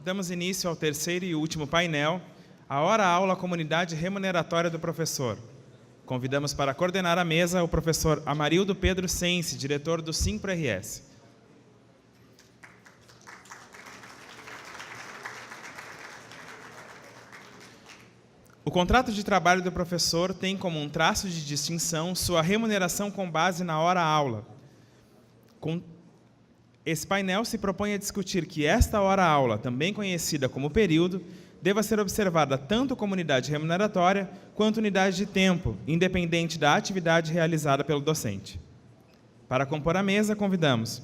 Damos início ao terceiro e último painel, a hora-aula Comunidade Remuneratória do Professor. Convidamos para coordenar a mesa o professor Amarildo Pedro Sense, diretor do SIMPRO-RS. O contrato de trabalho do professor tem como um traço de distinção sua remuneração com base na hora-aula. Esse painel se propõe a discutir que esta hora-aula, também conhecida como período, deva ser observada tanto como unidade remuneratória quanto unidade de tempo, independente da atividade realizada pelo docente. Para compor a mesa, convidamos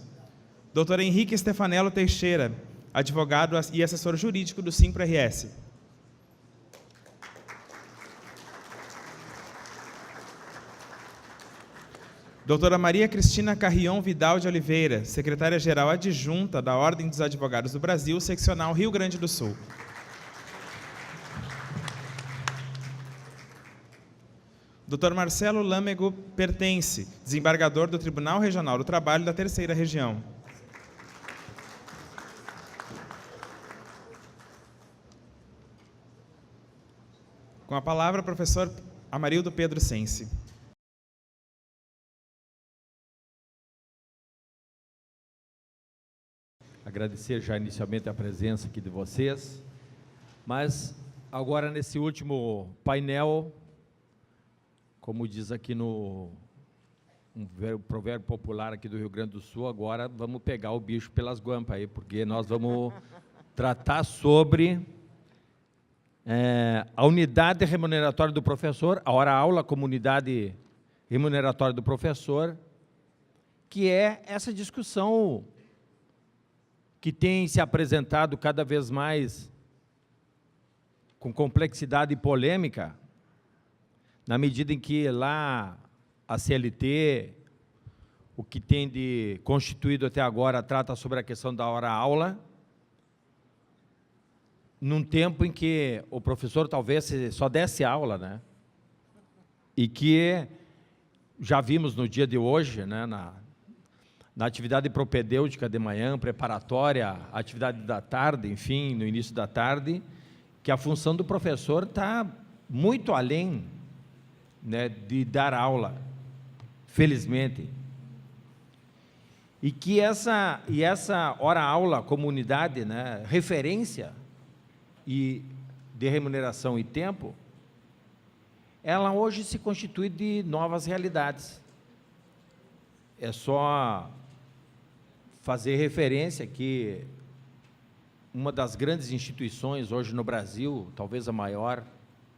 Dr. Henrique Stefanello Teixeira, advogado e assessor jurídico do SIMPRO-RS. Doutora Maria Cristina Carrion Vidal de Oliveira, secretária-geral adjunta da Ordem dos Advogados do Brasil, seccional Rio Grande do Sul. Dr. Marcelo Lâmego Pertence, desembargador do Tribunal Regional do Trabalho da Terceira Região. Com a palavra, professor Amarildo Pedro Sense. Agradecer já inicialmente a presença aqui de vocês, mas agora nesse último painel, como diz aqui no provérbio popular aqui do Rio Grande do Sul, agora vamos pegar o bicho pelas guampas aí, porque nós vamos tratar sobre a unidade remuneratória do professor, a hora-aula como unidade remuneratória do professor, que é essa discussão que tem se apresentado cada vez mais com complexidade e polêmica, na medida em que lá a CLT, o que tem de constituído até agora, trata sobre a questão da hora-aula, num tempo em que o professor talvez só desse aula, né? E que já vimos no dia de hoje, né, na atividade propedêutica de manhã, preparatória, atividade da tarde, enfim, no início da tarde, que a função do professor está muito além, né, de dar aula, felizmente. E que essa hora-aula como unidade, né, referência e de remuneração e tempo, ela hoje se constitui de novas realidades. É só fazer referência que uma das grandes instituições hoje no Brasil, talvez a maior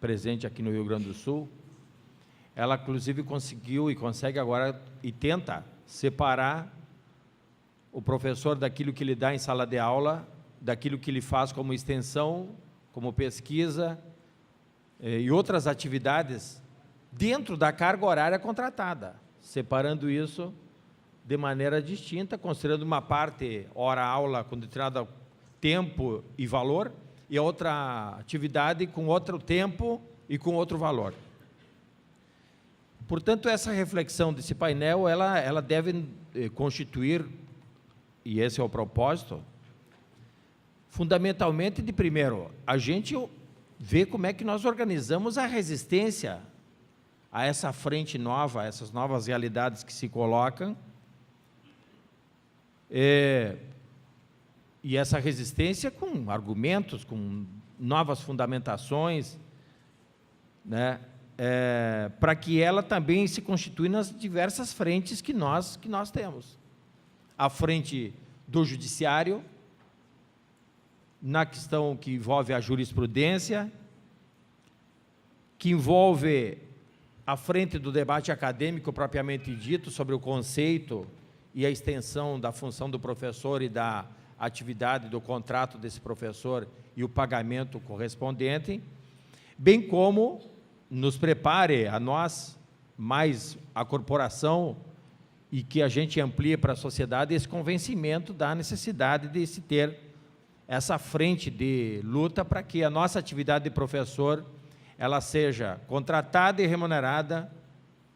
presente aqui no Rio Grande do Sul, ela inclusive conseguiu e consegue agora e tenta separar o professor daquilo que ele dá em sala de aula, daquilo que ele faz como extensão, como pesquisa e outras atividades dentro da carga horária contratada, separando isso de maneira distinta, considerando uma parte hora-aula com determinado tempo e valor, e a outra atividade com outro tempo e com outro valor. Portanto, essa reflexão desse painel, ela deve constituir, e esse é o propósito, fundamentalmente de, primeiro, a gente ver como é que nós organizamos a resistência a essa frente nova, a essas novas realidades que se colocam, e essa resistência com argumentos, com novas fundamentações, né, para que ela também se constitui nas diversas frentes que nós temos. A frente do judiciário, na questão que envolve a jurisprudência, que envolve a frente do debate acadêmico propriamente dito sobre o conceito e a extensão da função do professor e da atividade do contrato desse professor e o pagamento correspondente, bem como nos prepare a nós, mais a corporação, e que a gente amplie para a sociedade esse convencimento da necessidade de se ter essa frente de luta para que a nossa atividade de professor ela seja contratada e remunerada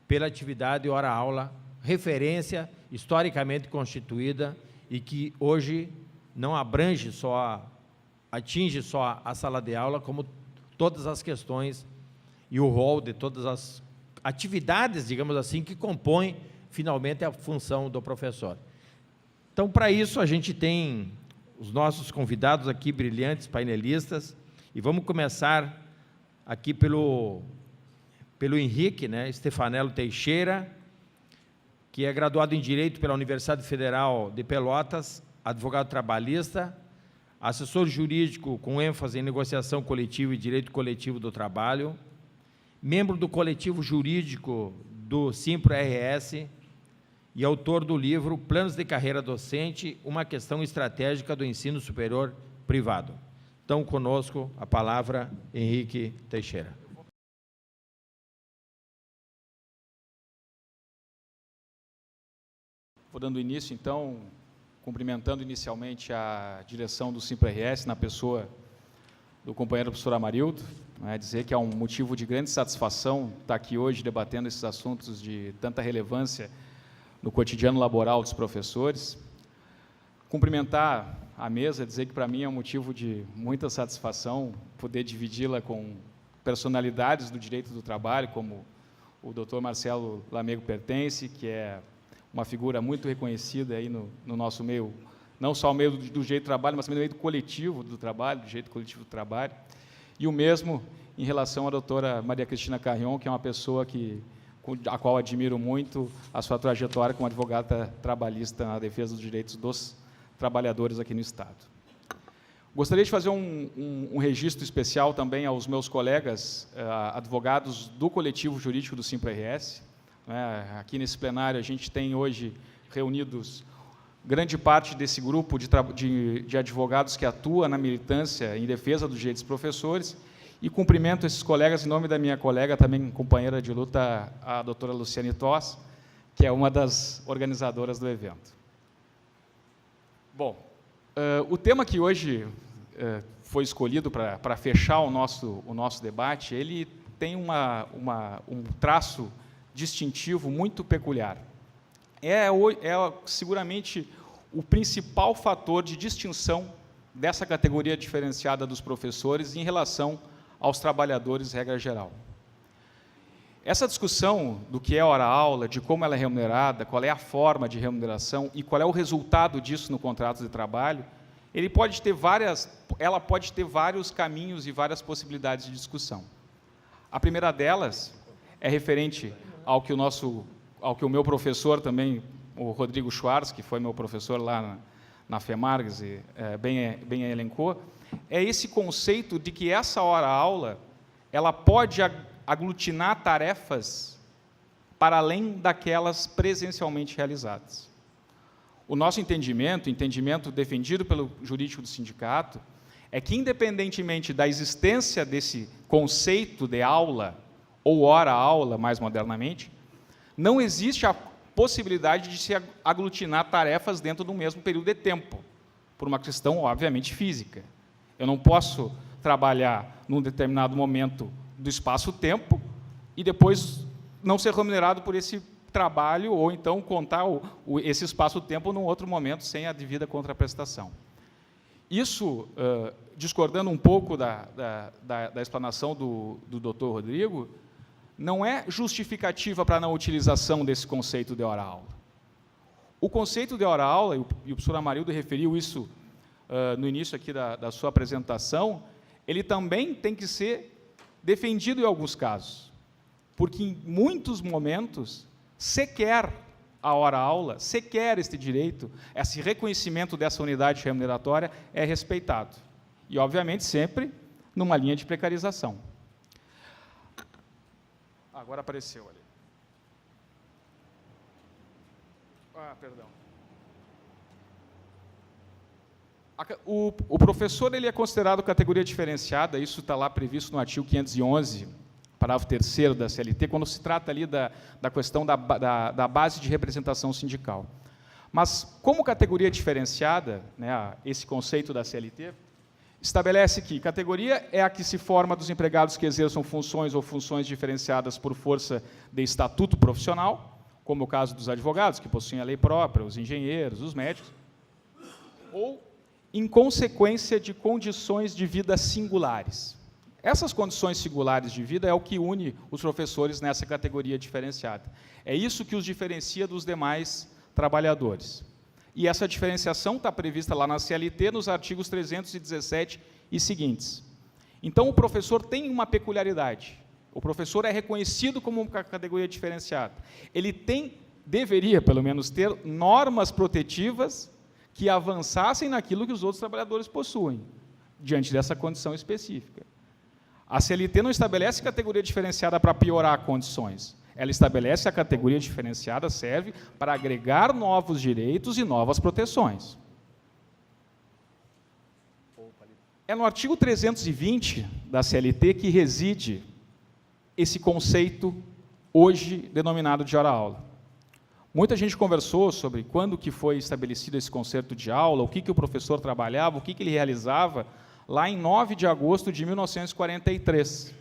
pela atividade hora-aula, referência historicamente constituída e que hoje não abrange só atinge só a sala de aula, como todas as questões e o rol de todas as atividades, digamos assim, que compõem finalmente a função do professor. Então, para isso, a gente tem os nossos convidados aqui, brilhantes painelistas, e vamos começar aqui pelo Henrique, né, Stefanello Teixeira, que é graduado em Direito pela Universidade Federal de Pelotas, advogado trabalhista, assessor jurídico com ênfase em negociação coletiva e direito coletivo do trabalho, membro do coletivo jurídico do Simpro-RS e autor do livro Planos de Carreira Docente, uma questão estratégica do ensino superior privado. Então, conosco, a palavra, Henrique Teixeira. Vou dando início, então, cumprimentando inicialmente a direção do Simpro-RS, na pessoa do companheiro professor Amarildo, dizer que é um motivo de grande satisfação estar aqui hoje debatendo esses assuntos de tanta relevância no cotidiano laboral dos professores. Cumprimentar a mesa, dizer que para mim é um motivo de muita satisfação poder dividi-la com personalidades do direito do trabalho, como o Dr. Marcelo Lamego Pertence, que é uma figura muito reconhecida aí no nosso meio, não só o meio do direito do trabalho, mas também no meio do coletivo do trabalho, do direito coletivo do trabalho, e o mesmo em relação à doutora Maria Cristina Carrion, que é uma pessoa a qual admiro muito a sua trajetória como advogada trabalhista na defesa dos direitos dos trabalhadores aqui no Estado. Gostaria de fazer um registro especial também aos meus colegas advogados do coletivo jurídico do Simpro-RS. Aqui nesse plenário a gente tem hoje reunidos grande parte desse grupo de advogados que atua na militância em defesa dos direitos dos professores, e cumprimento esses colegas em nome da minha colega, também companheira de luta, a doutora Luciane Toss, que é uma das organizadoras do evento. Bom, o tema que hoje foi escolhido para fechar o nosso debate, ele tem um traço distintivo muito peculiar. É seguramente o principal fator de distinção dessa categoria diferenciada dos professores em relação aos trabalhadores, regra geral. Essa discussão do que é hora-aula, de como ela é remunerada, qual é a forma de remuneração e qual é o resultado disso no contrato de trabalho, ela pode ter vários caminhos e várias possibilidades de discussão. A primeira delas é referente ao que o meu professor também, o Rodrigo Schwartz, que foi meu professor lá na FEMARGS, bem elencou, é esse conceito de que essa hora-aula ela pode aglutinar tarefas para além daquelas presencialmente realizadas. O nosso entendimento defendido pelo jurídico do sindicato, é que, independentemente da existência desse conceito de aula, ou hora-aula, mais modernamente, não existe a possibilidade de se aglutinar tarefas dentro do mesmo período de tempo, por uma questão, obviamente, física. Eu não posso trabalhar num determinado momento do espaço-tempo e depois não ser remunerado por esse trabalho, ou então contar esse espaço-tempo num outro momento sem a devida contraprestação. Isso, discordando um pouco da explanação do Dr. Rodrigo, não é justificativa para a não utilização desse conceito de hora-aula. O conceito de hora-aula, e o professor Amarildo referiu isso no início aqui da sua apresentação, ele também tem que ser defendido em alguns casos, porque em muitos momentos, sequer a hora-aula, sequer este direito, esse reconhecimento dessa unidade remuneratória é respeitado. E, obviamente, sempre numa linha de precarização. Agora apareceu ali. Perdão. O professor ele é considerado categoria diferenciada, isso está lá previsto no artigo 511, parágrafo 3º da CLT, quando se trata ali da questão da base de representação sindical. Mas, como categoria diferenciada, esse conceito da CLT, estabelece que categoria é a que se forma dos empregados que exerçam funções ou funções diferenciadas por força de estatuto profissional, como o caso dos advogados, que possuem a lei própria, os engenheiros, os médicos, ou em consequência de condições de vida singulares. Essas condições singulares de vida é o que une os professores nessa categoria diferenciada. É isso que os diferencia dos demais trabalhadores. E essa diferenciação está prevista lá na CLT, nos artigos 317 e seguintes. Então, o professor tem uma peculiaridade. O professor é reconhecido como uma categoria diferenciada. Ele deveria, pelo menos, ter normas protetivas que avançassem naquilo que os outros trabalhadores possuem, diante dessa condição específica. A CLT não estabelece categoria diferenciada para piorar condições. Ela estabelece a categoria diferenciada, serve para agregar novos direitos e novas proteções. É no artigo 320 da CLT que reside esse conceito hoje denominado de hora-aula. Muita gente conversou sobre quando que foi estabelecido esse conceito de aula, o que o professor trabalhava, o que ele realizava, lá em 9 de agosto de 1943,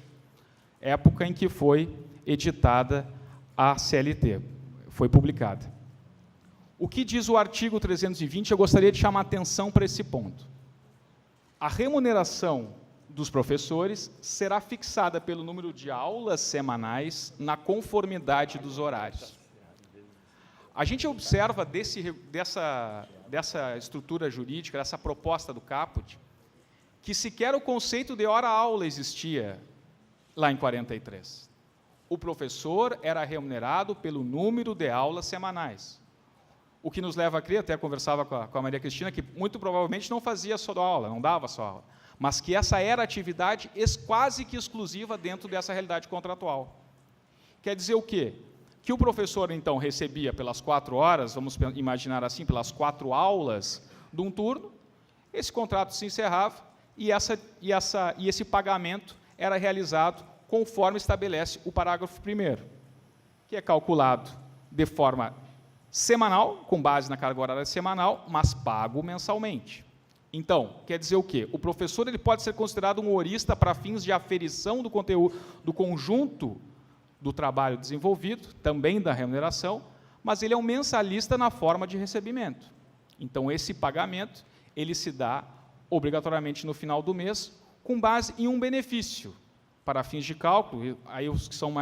época em que foi editada a CLT, foi publicada. O que diz o artigo 320, eu gostaria de chamar a atenção para esse ponto. A remuneração dos professores será fixada pelo número de aulas semanais na conformidade dos horários. A gente observa dessa estrutura jurídica, dessa proposta do caput, que sequer o conceito de hora-aula existia lá em 43. O professor era remunerado pelo número de aulas semanais. O que nos leva a crer, até conversava com a Maria Cristina, que muito provavelmente não fazia só aula, não dava só aula, mas que essa era a atividade quase que exclusiva dentro dessa realidade contratual. Quer dizer o quê? Que o professor, então, recebia pelas 4 horas, vamos imaginar assim, pelas 4 aulas de um turno, esse contrato se encerrava e esse pagamento era realizado conforme estabelece o parágrafo 1º, que é calculado de forma semanal, com base na carga horária semanal, mas pago mensalmente. Então, quer dizer o quê? O professor ele pode ser considerado um horista para fins de aferição do conteúdo, do conjunto do trabalho desenvolvido, também da remuneração, mas ele é um mensalista na forma de recebimento. Então, esse pagamento, ele se dá obrigatoriamente no final do mês, com base em um benefício, para fins de cálculo, aí os que são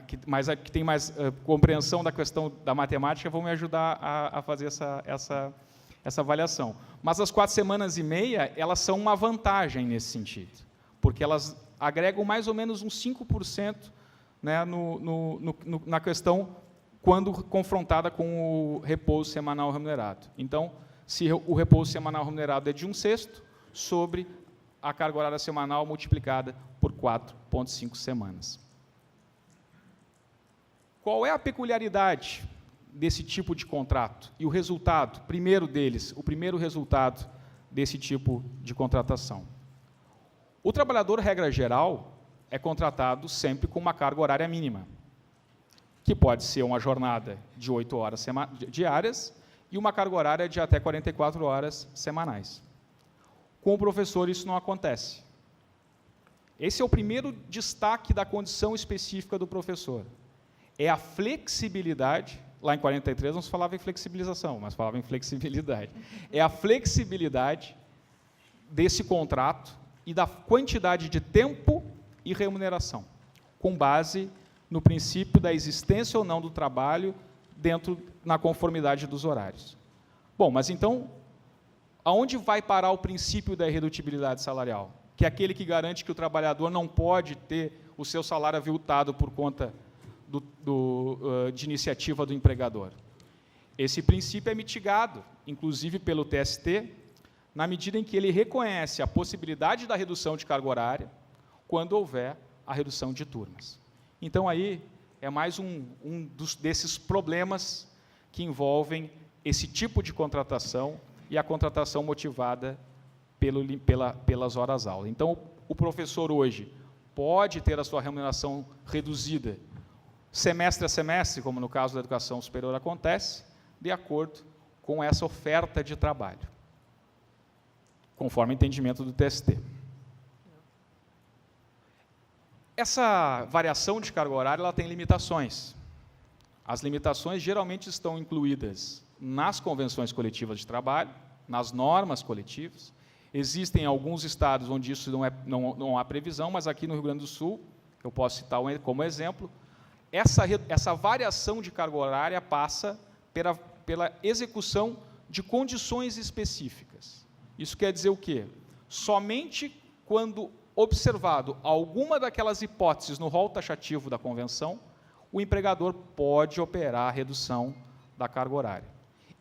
que têm mais compreensão da questão da matemática vão me ajudar a fazer essa avaliação. Mas as 4 semanas e meia, elas são uma vantagem nesse sentido, porque elas agregam mais ou menos uns 5%, né, na questão quando confrontada com o repouso semanal remunerado. Então, se o repouso semanal remunerado é de 1/6 sobre a carga horária semanal multiplicada por 4,5 semanas. Qual é a peculiaridade desse tipo de contrato? E o resultado, primeiro deles, o primeiro resultado desse tipo de contratação. O trabalhador, regra geral, é contratado sempre com uma carga horária mínima, que pode ser uma jornada de 8 horas diárias e uma carga horária de até 44 horas semanais. Com o professor, isso não acontece. Esse é o primeiro destaque da condição específica do professor. É a flexibilidade, lá em 43 não se falava em flexibilização, mas falava em flexibilidade. É a flexibilidade desse contrato e da quantidade de tempo e remuneração, com base no princípio da existência ou não do trabalho na conformidade dos horários. Bom, mas então, aonde vai parar o princípio da irredutibilidade salarial? Que é aquele que garante que o trabalhador não pode ter o seu salário aviltado por conta de iniciativa do empregador. Esse princípio é mitigado, inclusive pelo TST, na medida em que ele reconhece a possibilidade da redução de carga horária quando houver a redução de turmas. Então, aí é mais desses problemas que envolvem esse tipo de contratação e a contratação motivada pelas horas-aula. Então, o professor hoje pode ter a sua remuneração reduzida semestre a semestre, como no caso da educação superior acontece, de acordo com essa oferta de trabalho, conforme o entendimento do TST. Essa variação de carga horária ela tem limitações. As limitações geralmente estão incluídas nas convenções coletivas de trabalho, nas normas coletivas. Existem alguns estados onde isso não há previsão, mas aqui no Rio Grande do Sul, eu posso citar como exemplo, essa variação de carga horária passa pela execução de condições específicas. Isso quer dizer o quê? Somente quando observado alguma daquelas hipóteses no rol taxativo da convenção, o empregador pode operar a redução da carga horária.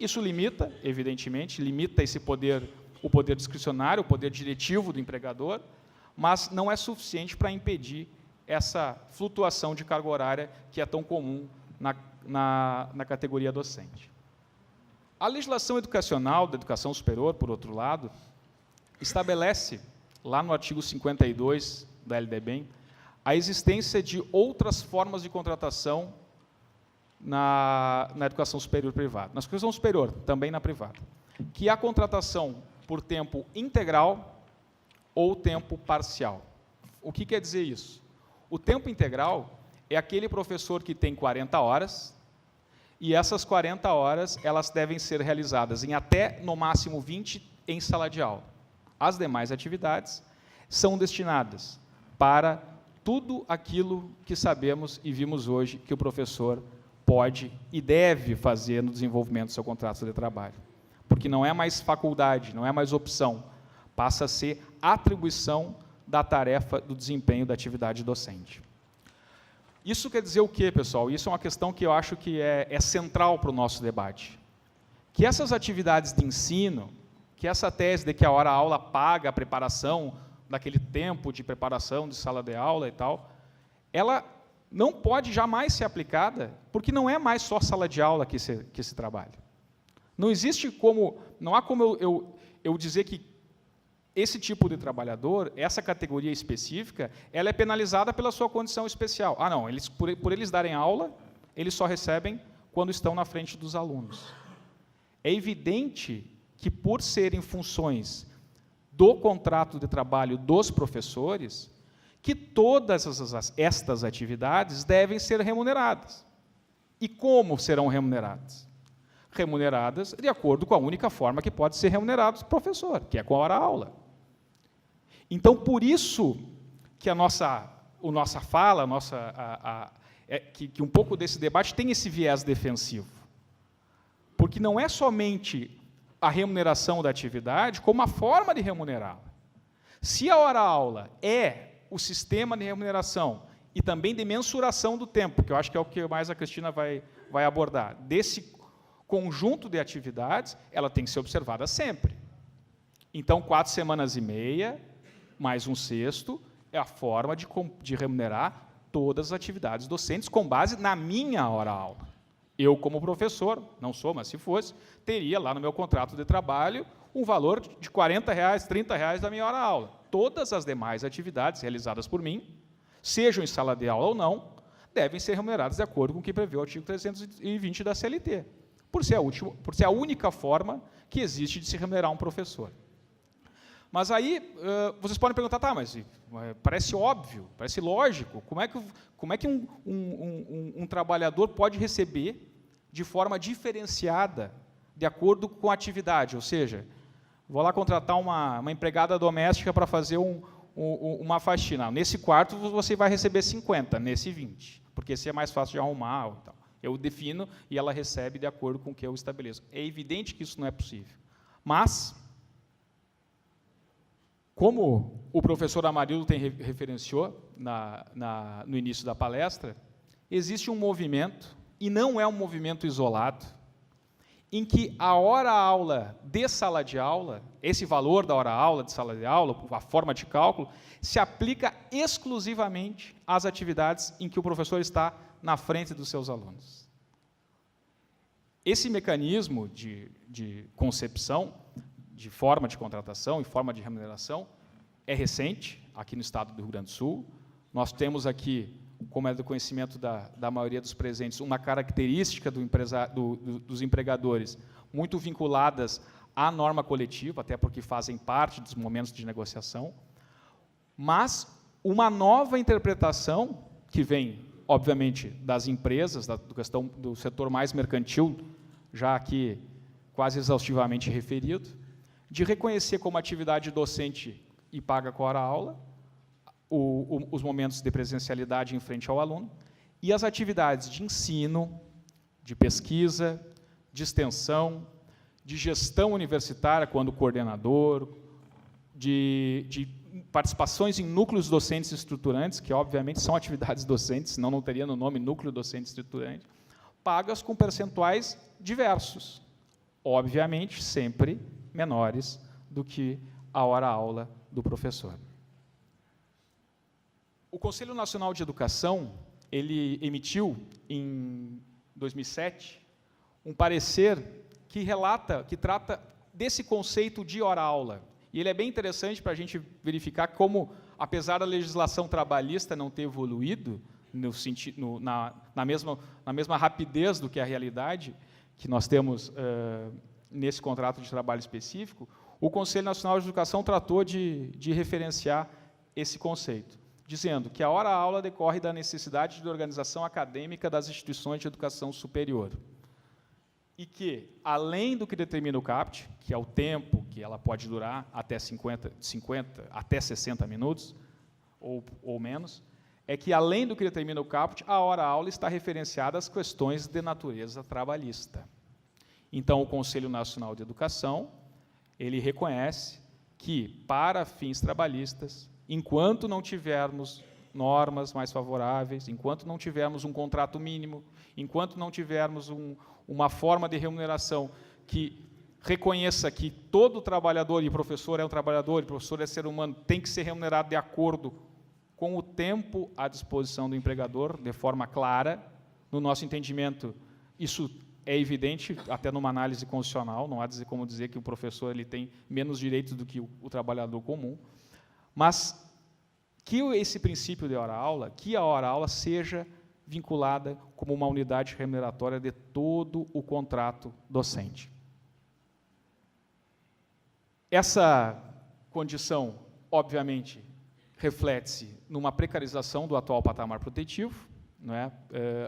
Isso limita, evidentemente, esse poder, o poder discricionário, o poder diretivo do empregador, mas não é suficiente para impedir essa flutuação de carga horária que é tão comum na categoria docente. A legislação educacional da educação superior, por outro lado, estabelece, lá no artigo 52 da LDBEM, a existência de outras formas de contratação na educação superior privada. Na educação superior, também na privada, que é a contratação por tempo integral ou tempo parcial. O que quer dizer isso? O tempo integral é aquele professor que tem 40 horas, e essas 40 horas elas devem ser realizadas em até, no máximo, 20 em sala de aula. As demais atividades são destinadas para tudo aquilo que sabemos e vimos hoje que o professor pode e deve fazer no desenvolvimento do seu contrato de trabalho. Porque não é mais faculdade, não é mais opção, passa a ser atribuição da tarefa do desempenho da atividade docente. Isso quer dizer o quê, pessoal? Isso é uma questão que eu acho que é central para o nosso debate. Que essas atividades de ensino, que essa tese de que a hora-aula paga a preparação daquele tempo de preparação de sala de aula e tal, ela não pode jamais ser aplicada, porque não é mais só sala de aula que se trabalha. Não existe como, não há como eu dizer que esse tipo de trabalhador, essa categoria específica, ela é penalizada pela sua condição especial. Ah, não, por eles darem aula, eles só recebem quando estão na frente dos alunos. É evidente que, por serem funções do contrato de trabalho dos professores, que todas estas atividades devem ser remuneradas. E como serão remuneradas? Remuneradas de acordo com a única forma que pode ser remunerado o professor, que é com a hora-aula. Então, por isso que a nossa fala, que um pouco desse debate tem esse viés defensivo. Porque não é somente a remuneração da atividade, como a forma de remunerá-la. Se a hora-aula é o sistema de remuneração e também de mensuração do tempo, que eu acho que é o que mais a Cristina vai abordar, desse conjunto de atividades, ela tem que ser observada sempre. Então, 4 semanas e meia, mais um sexto, é a forma de remunerar todas as atividades docentes com base na minha hora-aula. Eu, como professor, não sou, mas se fosse, teria lá no meu contrato de trabalho um valor de R$40, R$30 da minha hora-aula. Todas as demais atividades realizadas por mim, sejam em sala de aula ou não, devem ser remuneradas de acordo com o que prevê o artigo 320 da CLT, por ser a única forma que existe de se remunerar um professor. Mas aí, vocês podem perguntar, tá, mas parece óbvio, parece lógico, como é que um trabalhador pode receber de forma diferenciada, de acordo com a atividade? Ou seja, vou lá contratar uma empregada doméstica para fazer uma faxina. Nesse quarto você vai receber 50, nesse 20, porque esse é mais fácil de arrumar. Ou tal. Eu defino e ela recebe de acordo com o que eu estabeleço. É evidente que isso não é possível. Mas, como o professor Amarildo referenciou no início da palestra, existe um movimento, e não é um movimento isolado, em que a hora-aula de sala de aula, esse valor da hora-aula de sala de aula, a forma de cálculo, se aplica exclusivamente às atividades em que o professor está na frente dos seus alunos. Esse mecanismo de concepção, de forma de contratação e forma de remuneração, é recente, aqui no estado do Rio Grande do Sul. Nós temos aqui, como é do conhecimento da maioria dos presentes, uma característica dos empregadores muito vinculadas à norma coletiva, até porque fazem parte dos momentos de negociação, mas uma nova interpretação, que vem, obviamente, das empresas, do setor mais mercantil, já aqui quase exaustivamente referido, de reconhecer como atividade docente e paga com hora-aula os momentos de presencialidade em frente ao aluno e as atividades de ensino, de pesquisa, de extensão, de gestão universitária, quando coordenador, de participações em núcleos docentes estruturantes, que obviamente são atividades docentes, senão não teria no nome núcleo docente estruturante, pagas com percentuais diversos, obviamente sempre menores do que a hora-aula do professor. O Conselho Nacional de Educação, ele emitiu, em 2007, um parecer que trata desse conceito de hora-aula. E ele é bem interessante para a gente verificar como, apesar da legislação trabalhista não ter evoluído na mesma rapidez do que a realidade que nós temos nesse contrato de trabalho específico, o Conselho Nacional de Educação tratou de referenciar esse conceito, dizendo que a hora-aula decorre da necessidade de organização acadêmica das instituições de educação superior. E que, além do que determina o CAPT, que é o tempo que ela pode durar até 50 até 60 minutos, ou menos, é que, além do que determina o CAPT, a hora-aula está referenciada às questões de natureza trabalhista. Então, o Conselho Nacional de Educação, ele reconhece que, para fins trabalhistas, enquanto não tivermos normas mais favoráveis, enquanto não tivermos um contrato mínimo, enquanto não tivermos uma forma de remuneração que reconheça que todo trabalhador, e professor é um trabalhador, e professor é ser humano, tem que ser remunerado de acordo com o tempo à disposição do empregador, de forma clara. No nosso entendimento, isso é evidente, até numa análise constitucional, não há como dizer que o professor ele tem menos direitos do que o trabalhador comum, mas que esse princípio de hora-aula, que a hora-aula seja vinculada como uma unidade remuneratória de todo o contrato docente. Essa condição, obviamente, reflete-se numa precarização do atual patamar protetivo, não é?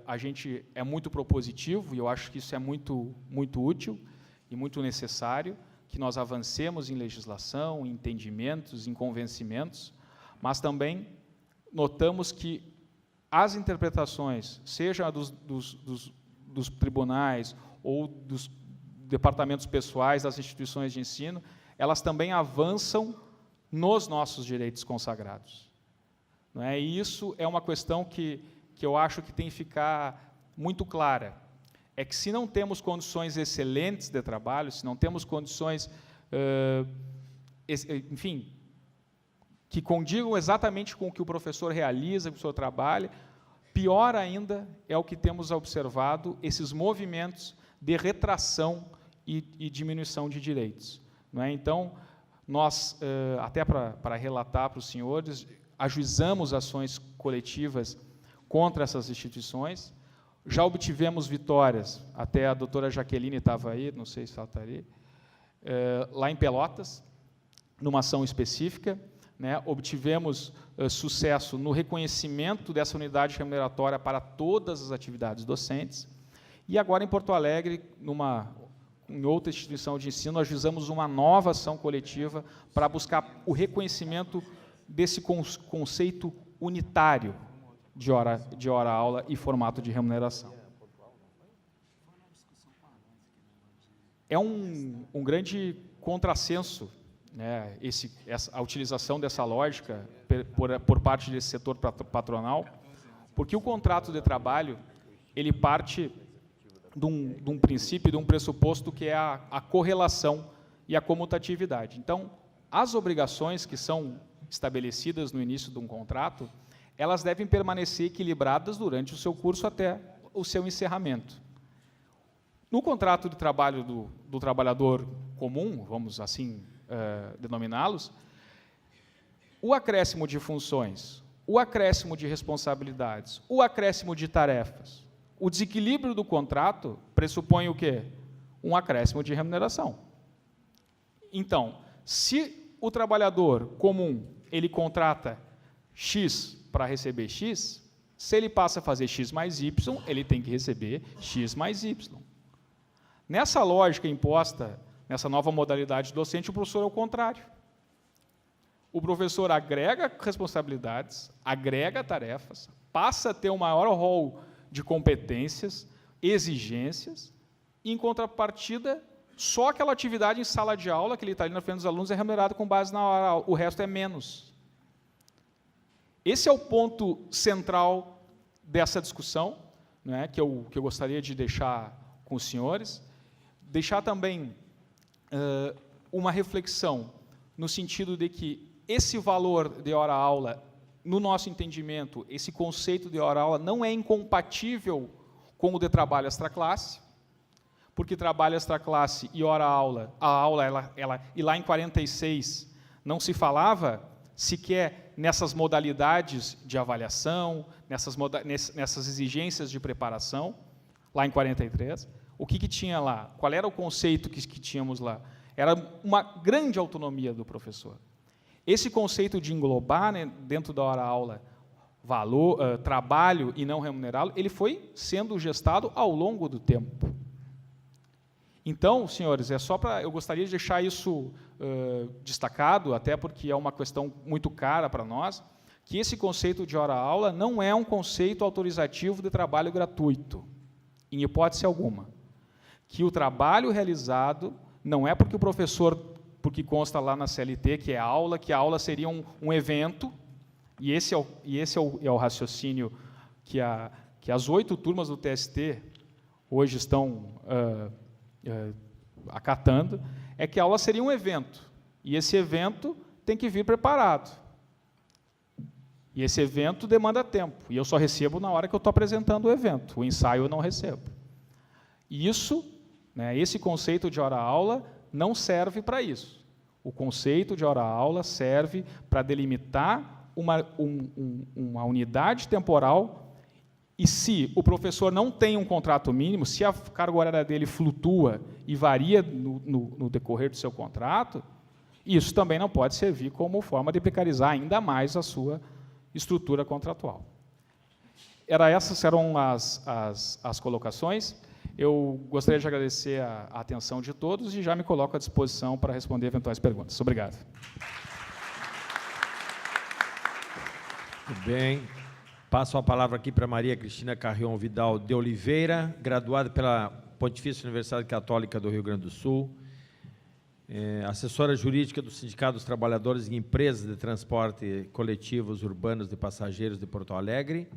A gente é muito propositivo, e eu acho que isso é muito útil e muito necessário, que nós avancemos em legislação, em entendimentos, em convencimentos, mas também notamos que as interpretações, seja dos tribunais ou dos departamentos pessoais das instituições de ensino, elas também avançam nos nossos direitos consagrados. Não é? E isso é uma questão que eu acho que tem que ficar muito clara. É que, se não temos condições excelentes de trabalho, se não temos condições, enfim, que condigam exatamente com o que o professor realiza, com o seu trabalho, pior ainda é o que temos observado, esses movimentos de retração e diminuição de direitos. Não é? Então, nós, até para relatar para os senhores, ajuizamos ações coletivas contra essas instituições, já obtivemos vitórias, até a doutora Jaqueline estava aí, não sei se ela está ali, lá em Pelotas, numa ação específica, né, obtivemos sucesso no reconhecimento dessa unidade remuneratória para todas as atividades docentes, e agora em Porto Alegre, em outra instituição de ensino, ajuizamos uma nova ação coletiva para buscar o reconhecimento desse conceito unitário de hora-aula e formato de remuneração. É um grande contrassenso, né, a utilização dessa lógica por parte desse setor patronal, porque o contrato de trabalho ele parte de um princípio, de um pressuposto que é a correlação e a comutatividade. Então, as obrigações que são estabelecidas no início de um contrato, elas devem permanecer equilibradas durante o seu curso até o seu encerramento. No contrato de trabalho do trabalhador comum, vamos assim denominá-los, o acréscimo de funções, o acréscimo de responsabilidades, o acréscimo de tarefas, o desequilíbrio do contrato pressupõe o quê? Um acréscimo de remuneração. Então, se o trabalhador comum ele contrata X para receber X, se ele passa a fazer X mais Y, ele tem que receber X mais Y. Nessa lógica imposta nessa nova modalidade docente, o professor é o contrário. O professor agrega responsabilidades, agrega tarefas, passa a ter um maior rol de competências, exigências, e, em contrapartida, só aquela atividade em sala de aula, que ele está ali na frente dos alunos, é remunerado com base na hora aula, o resto é menos. Esse é o ponto central dessa discussão, né, que eu gostaria de deixar com os senhores. Deixar também uma reflexão no sentido de que esse valor de hora-aula, no nosso entendimento, esse conceito de hora-aula não é incompatível com o de trabalho extraclasse, porque trabalho extraclasse e hora-aula, a aula, e lá em 46 não se falava sequer nessas modalidades de avaliação, nessas exigências de preparação, lá em 43. O que tinha lá? Qual era o conceito que tínhamos lá? Era uma grande autonomia do professor. Esse conceito de englobar, né, dentro da hora-aula, trabalho e não remunerá-lo, ele foi sendo gestado ao longo do tempo. Então, senhores, eu gostaria de deixar isso destacado, até porque é uma questão muito cara para nós, que esse conceito de hora-aula não é um conceito autorizativo de trabalho gratuito, em hipótese alguma. Que o trabalho realizado não é porque o professor, porque consta lá na CLT que a aula seria um evento, e esse é o raciocínio que as 8 turmas do TST hoje estão acatando, é que a aula seria um evento, e esse evento tem que vir preparado. E esse evento demanda tempo, e eu só recebo na hora que eu estou apresentando o evento, o ensaio eu não recebo. E isso, né, esse conceito de hora-aula não serve para isso. O conceito de hora-aula serve para delimitar uma unidade temporal, e se o professor não tem um contrato mínimo, se a carga horária dele flutua e varia no decorrer do seu contrato, isso também não pode servir como forma de precarizar ainda mais a sua estrutura contratual. Essas eram as colocações. Eu gostaria de agradecer a atenção de todos e já me coloco à disposição para responder eventuais perguntas. Obrigado. Muito bem. Passo a palavra aqui para Maria Cristina Carrion Vidal de Oliveira, graduada pela Pontifícia Universidade Católica do Rio Grande do Sul, assessora jurídica do Sindicato dos Trabalhadores em Empresas de Transporte Coletivos Urbanos de Passageiros de Porto Alegre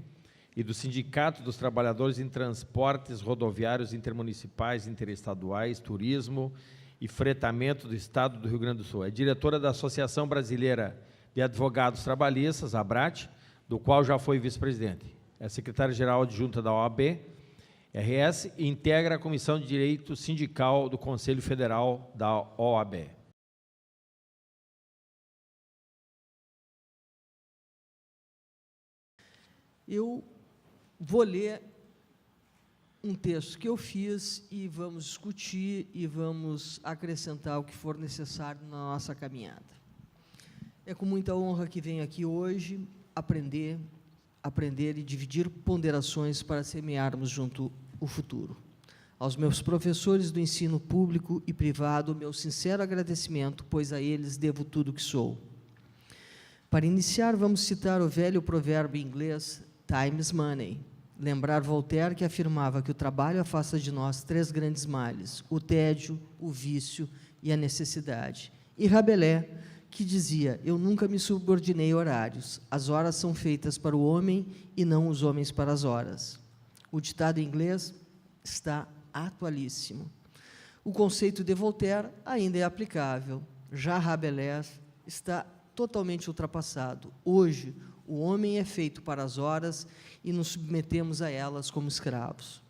e do Sindicato dos Trabalhadores em Transportes Rodoviários Intermunicipais, Interestaduais, Turismo e Fretamento do Estado do Rio Grande do Sul. É diretora da Associação Brasileira de Advogados Trabalhistas, ABRAT, do qual já foi vice-presidente. É secretária-geral adjunta da OAB, RS, e integra a Comissão de Direito Sindical do Conselho Federal da OAB. Eu vou ler um texto que eu fiz e vamos discutir e vamos acrescentar o que for necessário na nossa caminhada. É com muita honra que venho aqui hoje aprender e dividir ponderações para semearmos junto o futuro. Aos meus professores do ensino público e privado, meu sincero agradecimento, pois a eles devo tudo o que sou. Para iniciar, vamos citar o velho provérbio inglês, time is money. Lembrar Voltaire, que afirmava que o trabalho afasta de nós 3 grandes males, o tédio, o vício e a necessidade. E Rabelais, que dizia, eu nunca me subordinei a horários, as horas são feitas para o homem e não os homens para as horas. O ditado em inglês está atualíssimo. O conceito de Voltaire ainda é aplicável, já Rabelais está totalmente ultrapassado. Hoje, o homem é feito para as horas e nos submetemos a elas como escravos.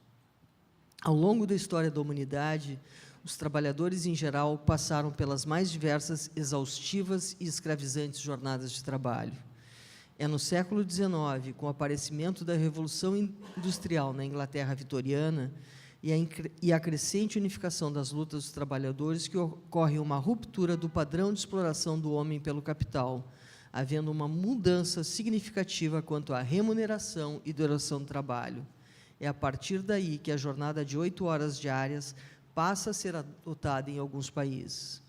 Ao longo da história da humanidade, os trabalhadores, em geral, passaram pelas mais diversas, exaustivas e escravizantes jornadas de trabalho. É no século XIX, com o aparecimento da Revolução Industrial na Inglaterra vitoriana e a crescente unificação das lutas dos trabalhadores, que ocorre uma ruptura do padrão de exploração do homem pelo capital, havendo uma mudança significativa quanto à remuneração e duração do trabalho. É a partir daí que a jornada de 8 horas diárias passa a ser adotada em alguns países.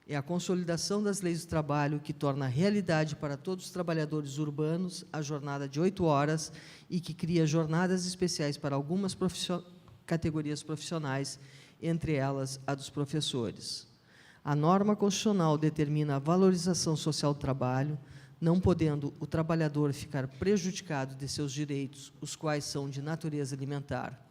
É a consolidação das leis do trabalho que torna realidade para todos os trabalhadores urbanos a jornada de 8 horas e que cria jornadas especiais para algumas categorias profissionais, entre elas a dos professores. A norma constitucional determina a valorização social do trabalho, não podendo o trabalhador ficar prejudicado de seus direitos, os quais são de natureza alimentar.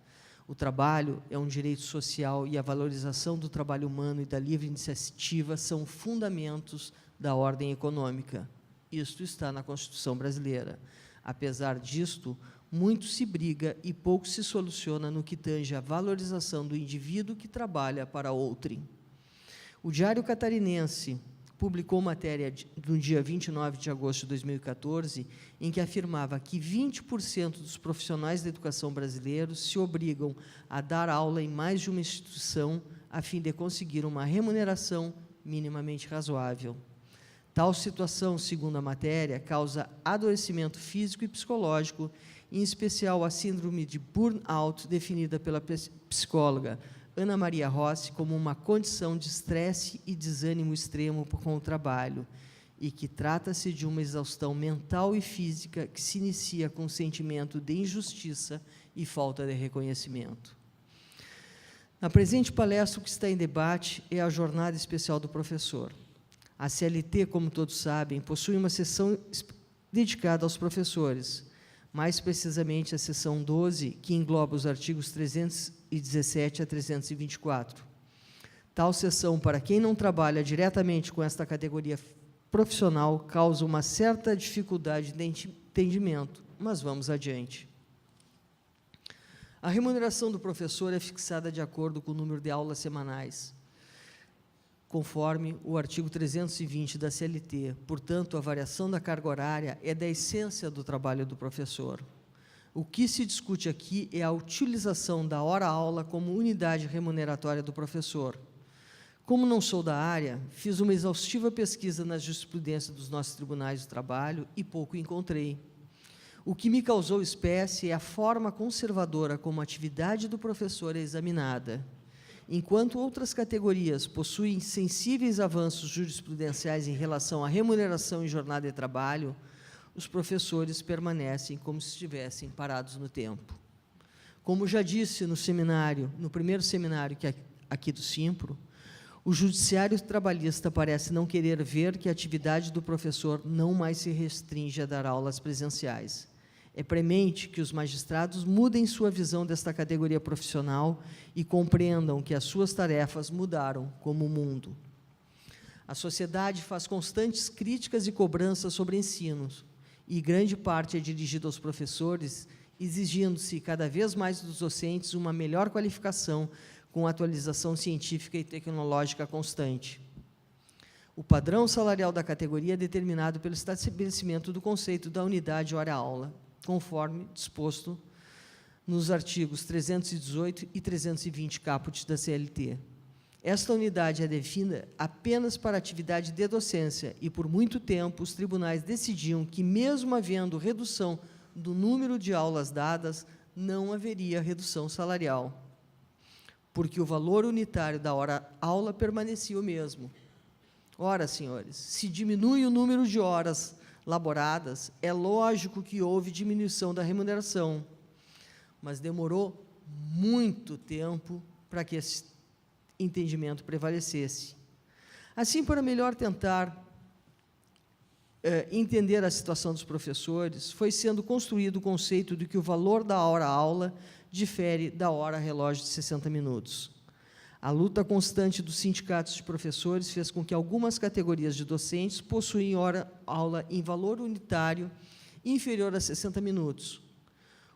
O trabalho é um direito social e a valorização do trabalho humano e da livre iniciativa são fundamentos da ordem econômica. Isto está na Constituição brasileira. Apesar disto, muito se briga e pouco se soluciona no que tange à valorização do indivíduo que trabalha para outrem. O Diário Catarinense publicou matéria no dia 29 de agosto de 2014, em que afirmava que 20% dos profissionais da educação brasileiros se obrigam a dar aula em mais de uma instituição a fim de conseguir uma remuneração minimamente razoável. Tal situação, segundo a matéria, causa adoecimento físico e psicológico, em especial a síndrome de burnout, definida pela psicóloga Ana Maria Rossi como uma condição de estresse e desânimo extremo com o trabalho, e que trata-se de uma exaustão mental e física que se inicia com sentimento de injustiça e falta de reconhecimento. Na presente palestra, o que está em debate é a Jornada Especial do Professor. A CLT, como todos sabem, possui uma seção dedicada aos professores, mais precisamente a seção 12, que engloba os artigos 317 a 324. Tal seção, para quem não trabalha diretamente com esta categoria profissional, causa uma certa dificuldade de entendimento, mas vamos adiante. A remuneração do professor é fixada de acordo com o número de aulas semanais, conforme o artigo 320 da CLT. Portanto, a variação da carga horária é da essência do trabalho do professor. O que se discute aqui é a utilização da hora-aula como unidade remuneratória do professor. Como não sou da área, fiz uma exaustiva pesquisa na jurisprudência dos nossos tribunais do trabalho e pouco encontrei. O que me causou espécie é a forma conservadora como a atividade do professor é examinada. Enquanto outras categorias possuem sensíveis avanços jurisprudenciais em relação à remuneração e jornada de trabalho, os professores permanecem como se estivessem parados no tempo. Como já disse no primeiro seminário aqui do Simpro, o judiciário trabalhista parece não querer ver que a atividade do professor não mais se restringe a dar aulas presenciais. É premente que os magistrados mudem sua visão desta categoria profissional e compreendam que as suas tarefas mudaram como o mundo. A sociedade faz constantes críticas e cobranças sobre ensinos, e grande parte é dirigida aos professores, exigindo-se cada vez mais dos docentes uma melhor qualificação com atualização científica e tecnológica constante. O padrão salarial da categoria é determinado pelo estabelecimento do conceito da unidade hora-aula, conforme disposto nos artigos 318 e 320 caput da CLT. Esta unidade é definida apenas para atividade de docência e, por muito tempo, os tribunais decidiam que, mesmo havendo redução do número de aulas dadas, não haveria redução salarial, porque o valor unitário da hora-aula permanecia o mesmo. Ora, senhores, se diminui o número de horas laboradas, é lógico que houve diminuição da remuneração, mas demorou muito tempo para que esse entendimento prevalecesse. Assim, para melhor tentar entender a situação dos professores, foi sendo construído o conceito de que o valor da hora-aula difere da hora-relógio de 60 minutos. A luta constante dos sindicatos de professores fez com que algumas categorias de docentes possuem hora-aula em valor unitário inferior a 60 minutos.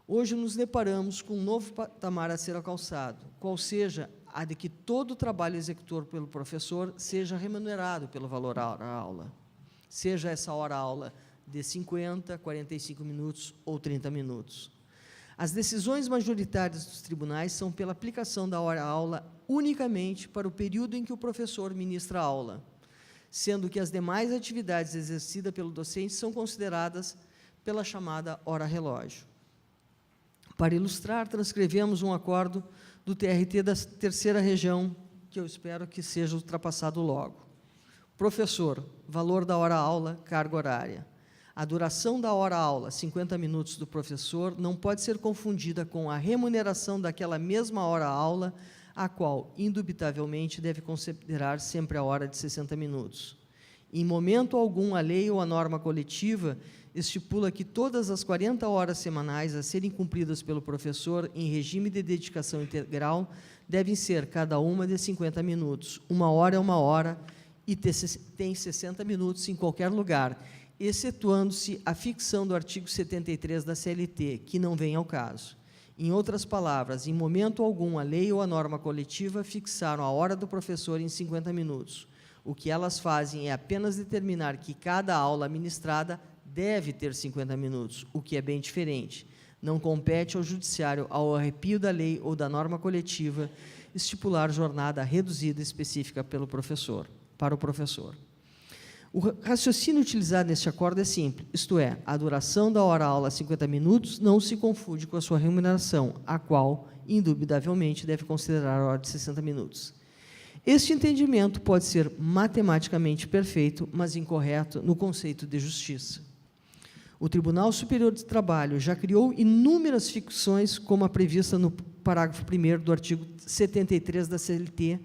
Hoje nos deparamos com um novo patamar a ser alcançado, qual seja a de que todo o trabalho executado pelo professor seja remunerado pelo valor hora-aula, seja essa hora-aula de 50, 45 minutos ou 30 minutos. As decisões majoritárias dos tribunais são pela aplicação da hora-aula unicamente para o período em que o professor ministra a aula, sendo que as demais atividades exercidas pelo docente são consideradas pela chamada hora-relógio. Para ilustrar, transcrevemos um acordo do TRT da terceira região, que eu espero que seja ultrapassado logo. Professor, valor da hora-aula, carga horária. A duração da hora-aula, 50 minutos do professor, não pode ser confundida com a remuneração daquela mesma hora-aula, a qual, indubitavelmente, deve considerar sempre a hora de 60 minutos. Em momento algum, a lei ou a norma coletiva estipula que todas as 40 horas semanais a serem cumpridas pelo professor em regime de dedicação integral devem ser, cada uma, de 50 minutos. Uma hora é uma hora e tem 60 minutos em qualquer lugar, excetuando-se a ficção do artigo 73 da CLT, que não vem ao caso. Em outras palavras, em momento algum, a lei ou a norma coletiva fixaram a hora do professor em 50 minutos. O que elas fazem é apenas determinar que cada aula ministrada deve ter 50 minutos, o que é bem diferente. Não compete ao judiciário, ao arrepio da lei ou da norma coletiva, estipular jornada reduzida específica para o professor. O raciocínio utilizado neste acordo é simples, isto é, a duração da hora-aula, 50 minutos, não se confunde com a sua remuneração, a qual, indubitavelmente, deve considerar a hora de 60 minutos. Este entendimento pode ser matematicamente perfeito, mas incorreto no conceito de justiça. O Tribunal Superior de Trabalho já criou inúmeras ficções, como a prevista no parágrafo 1º do artigo 73 da CLT,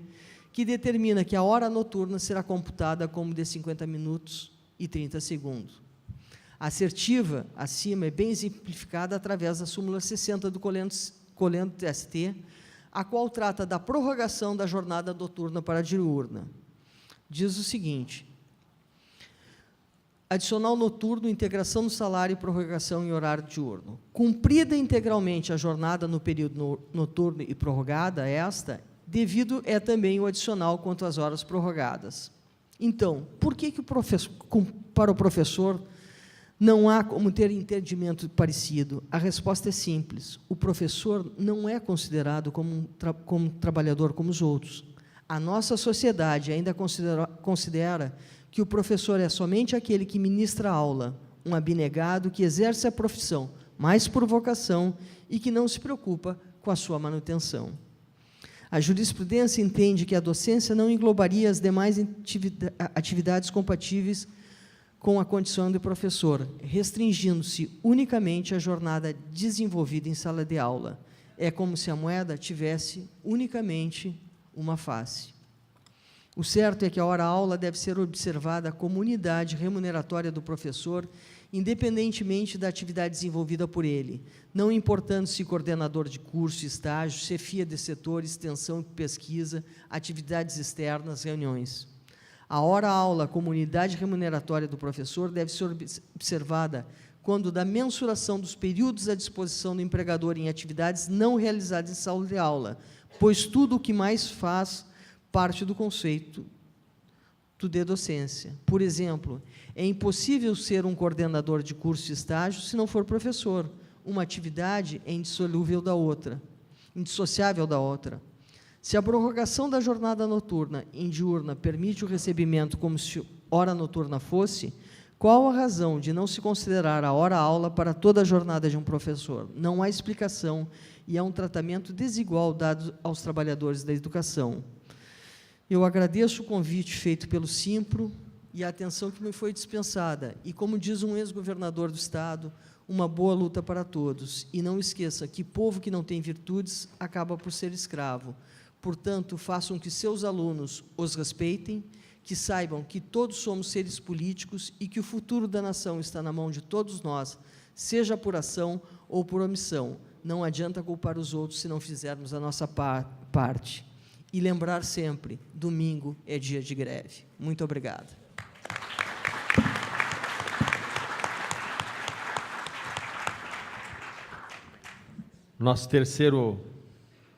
que determina que a hora noturna será computada como de 50 minutos e 30 segundos. A assertiva, acima, é bem exemplificada através da súmula 60 do Colendo TST, a qual trata da prorrogação da jornada noturna para a diurna. Diz o seguinte: adicional noturno, integração no salário e prorrogação em horário diurno. Cumprida integralmente a jornada no período noturno e prorrogada, devido é também o adicional quanto às horas prorrogadas. Então, por que para o professor não há como ter entendimento parecido? A resposta é simples. O professor não é considerado como um trabalhador como os outros. A nossa sociedade ainda considera que o professor é somente aquele que ministra a aula, um abnegado que exerce a profissão mais por vocação e que não se preocupa com a sua manutenção. A jurisprudência entende que a docência não englobaria as demais atividades compatíveis com a condição de professor, restringindo-se unicamente à jornada desenvolvida em sala de aula. É como se a moeda tivesse unicamente uma face. O certo é que a hora-aula deve ser observada como unidade remuneratória do professor, independentemente da atividade desenvolvida por ele, não importando se coordenador de curso, estágio, chefia de setor, extensão e pesquisa, atividades externas, reuniões. A hora-aula como unidade remuneratória do professor deve ser observada quando da mensuração dos períodos à disposição do empregador em atividades não realizadas em sala de aula, pois tudo o que mais faz parte do conceito de docência. Por exemplo, é impossível ser um coordenador de curso e estágio se não for professor. Uma atividade é indissociável da outra. Se a prorrogação da jornada noturna em diurna permite o recebimento como se hora noturna fosse, qual a razão de não se considerar a hora-aula para toda a jornada de um professor? Não há explicação e há um tratamento desigual dado aos trabalhadores da educação. Eu agradeço o convite feito pelo Simpro e a atenção que me foi dispensada. E, como diz um ex-governador do Estado, uma boa luta para todos. E não esqueça que povo que não tem virtudes acaba por ser escravo. Portanto, façam que seus alunos os respeitem, que saibam que todos somos seres políticos e que o futuro da nação está na mão de todos nós, seja por ação ou por omissão. Não adianta culpar os outros se não fizermos a nossa parte. E lembrar sempre, domingo é dia de greve. Muito obrigado. Nosso terceiro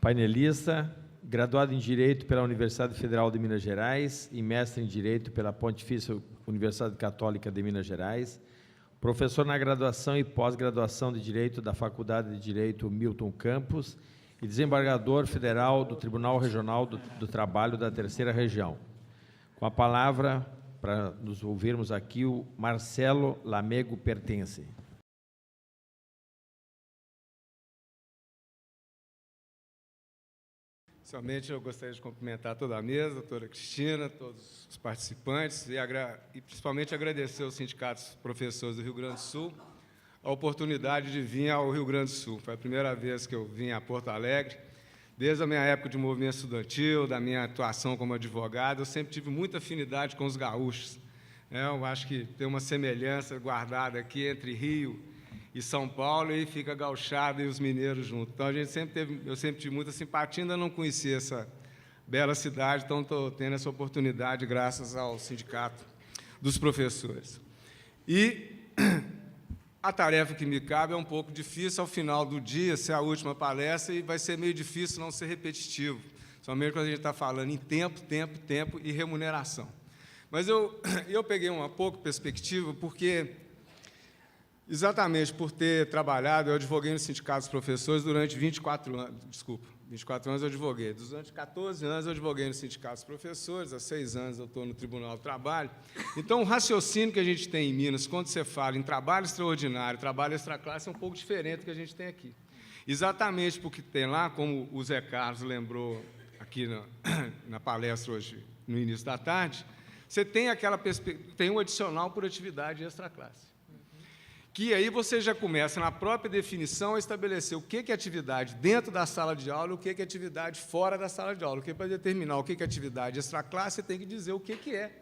painelista, graduado em Direito pela Universidade Federal de Minas Gerais e mestre em Direito pela Pontifícia Universidade Católica de Minas Gerais, professor na graduação e pós-graduação de Direito da Faculdade de Direito Milton Campos e desembargador federal do Tribunal Regional do Trabalho da Terceira Região. Com a palavra, para nos ouvirmos aqui, o Marcelo Lamego Pertence. Inicialmente, eu gostaria de cumprimentar toda a mesa, a doutora Cristina, todos os participantes, e principalmente agradecer aos sindicatos professores do Rio Grande do Sul a oportunidade de vir ao Rio Grande do Sul. Foi a primeira vez que eu vim a Porto Alegre. Desde a minha época de movimento estudantil, da minha atuação como advogado, eu sempre tive muita afinidade com os gaúchos. Eu acho que tem uma semelhança guardada aqui entre Rio e São Paulo, e fica gauchado e os mineiros juntos. Então, eu sempre tive muita simpatia, ainda não conhecia essa bela cidade, então estou tendo essa oportunidade graças ao Sindicato dos Professores. E a tarefa que me cabe é um pouco difícil, ao final do dia, ser a última palestra, e vai ser meio difícil não ser repetitivo, somente quando a gente está falando em tempo e remuneração. Mas eu peguei uma pouco perspectiva, porque, exatamente por ter trabalhado, eu advoguei no Sindicato dos Professores durante 24 anos, 24 anos eu advoguei. Durante 14 anos eu advoguei no Sindicato dos Professores, há 6 anos eu estou no Tribunal do Trabalho. Então, o raciocínio que a gente tem em Minas, quando você fala em trabalho extraordinário, trabalho extraclasse, é um pouco diferente do que a gente tem aqui. Exatamente porque tem lá, como o Zé Carlos lembrou aqui na palestra hoje, no início da tarde, você tem tem um adicional por atividade extraclasse. Que aí você já começa, na própria definição, a estabelecer o que é atividade dentro da sala de aula e o que é atividade fora da sala de aula. Porque, para determinar o que é atividade extraclasse, você tem que dizer o que é.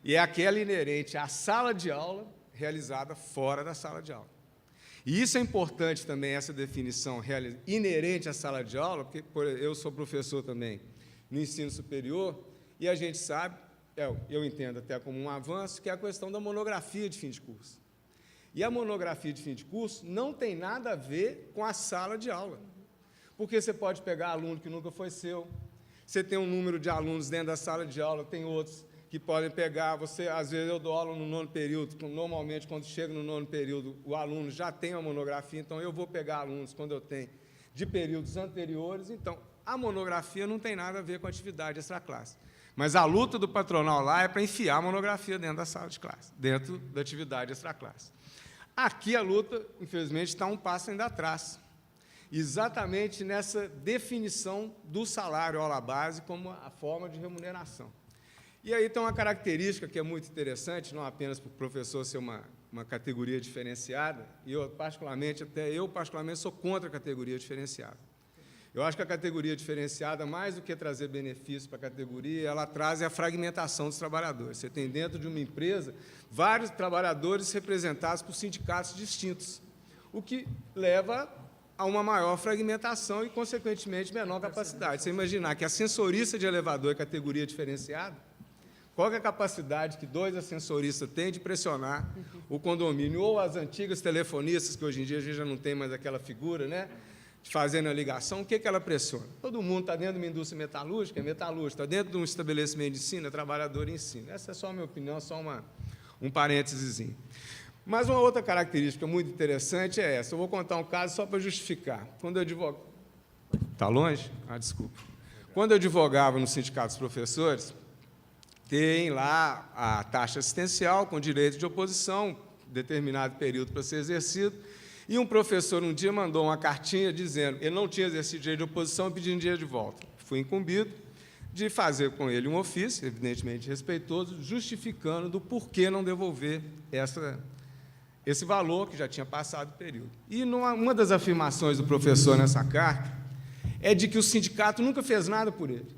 E é aquela inerente à sala de aula, realizada fora da sala de aula. E isso é importante também, essa definição inerente à sala de aula, porque eu sou professor também no ensino superior, e a gente sabe, eu entendo até como um avanço, que é a questão da monografia de fim de curso. E a monografia de fim de curso não tem nada a ver com a sala de aula, porque você pode pegar aluno que nunca foi seu, você tem um número de alunos dentro da sala de aula, tem outros que podem pegar, às vezes eu dou aula no 9º período, normalmente quando chega no 9º período o aluno já tem uma monografia, então eu vou pegar alunos quando eu tenho de períodos anteriores, então a monografia não tem nada a ver com a atividade extraclasse. Mas a luta do patronal lá é para enfiar a monografia dentro da sala de classe, dentro da atividade extraclasse. Aqui a luta, infelizmente, está um passo ainda atrás, exatamente nessa definição do salário aula base como a forma de remuneração. E aí tem uma característica que é muito interessante, não apenas para o professor ser uma categoria diferenciada, e eu particularmente sou contra a categoria diferenciada. Eu acho que a categoria diferenciada, mais do que trazer benefícios para a categoria, ela traz a fragmentação dos trabalhadores. Você tem dentro de uma empresa vários trabalhadores representados por sindicatos distintos, o que leva a uma maior fragmentação e, consequentemente, menor capacidade. Você imaginar que ascensorista de elevador é categoria diferenciada, qual é a capacidade que 2 ascensoristas têm de pressionar o condomínio? Ou as antigas telefonistas, que hoje em dia a gente já não tem mais aquela figura, né? Fazendo a ligação, o que ela pressiona? Todo mundo está dentro de uma indústria metalúrgica, é metalúrgico, está dentro de um estabelecimento de ensino, é trabalhador de ensino. Essa é só a minha opinião, só um parênteses. Mas uma outra característica muito interessante é essa. Eu vou contar um caso só para justificar. Quando eu advogava... Está longe? Desculpa. Quando eu advogava no Sindicato dos Professores, tem lá a taxa assistencial com direito de oposição, determinado período para ser exercido, e um professor um dia mandou uma cartinha dizendo que ele não tinha exercido direito de oposição e pedindo dinheiro de volta. Fui incumbido de fazer com ele um ofício, evidentemente respeitoso, justificando do porquê não devolver esse valor que já tinha passado o período. E uma das afirmações do professor nessa carta é de que o sindicato nunca fez nada por ele.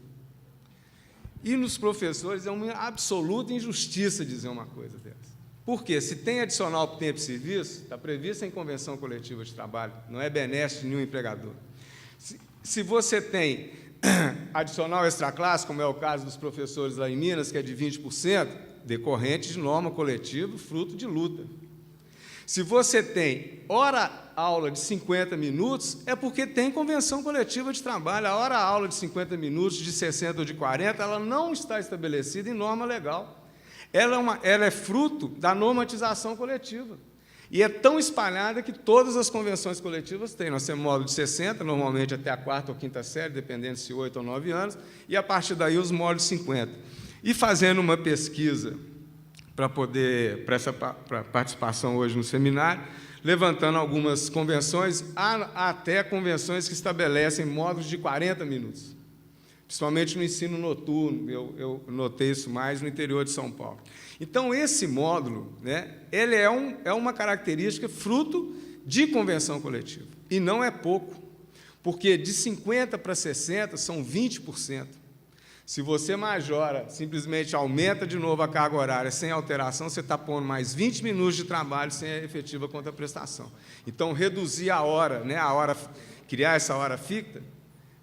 E nos professores é uma absoluta injustiça dizer uma coisa dessa. Por quê? Se tem adicional por tempo de serviço, está previsto em convenção coletiva de trabalho, não é benesse de nenhum empregador. Se você tem adicional extraclasse, como é o caso dos professores lá em Minas, que é de 20%, decorrente de norma coletiva, fruto de luta. Se você tem hora-aula de 50 minutos, é porque tem convenção coletiva de trabalho. A hora-aula de 50 minutos, de 60 ou de 40, ela não está estabelecida em norma legal. Ela é fruto da normatização coletiva. E é tão espalhada que todas as convenções coletivas têm. Nós temos módulo de 60, normalmente até a 4ª ou 5ª série, dependendo se 8 ou 9 anos, e a partir daí os módulos de 50. E fazendo uma pesquisa para essa participação hoje no seminário, levantando algumas convenções, há até convenções que estabelecem módulos de 40 minutos. principalmente no ensino noturno, eu notei isso mais no interior de São Paulo. Então, esse módulo, né, ele é uma característica fruto de convenção coletiva, e não é pouco, porque de 50% para 60% são 20%. Se você majora, simplesmente aumenta de novo a carga horária sem alteração, você está pondo mais 20 minutos de trabalho sem a efetiva contraprestação. Então, reduzir a hora, né, criar essa hora fixa,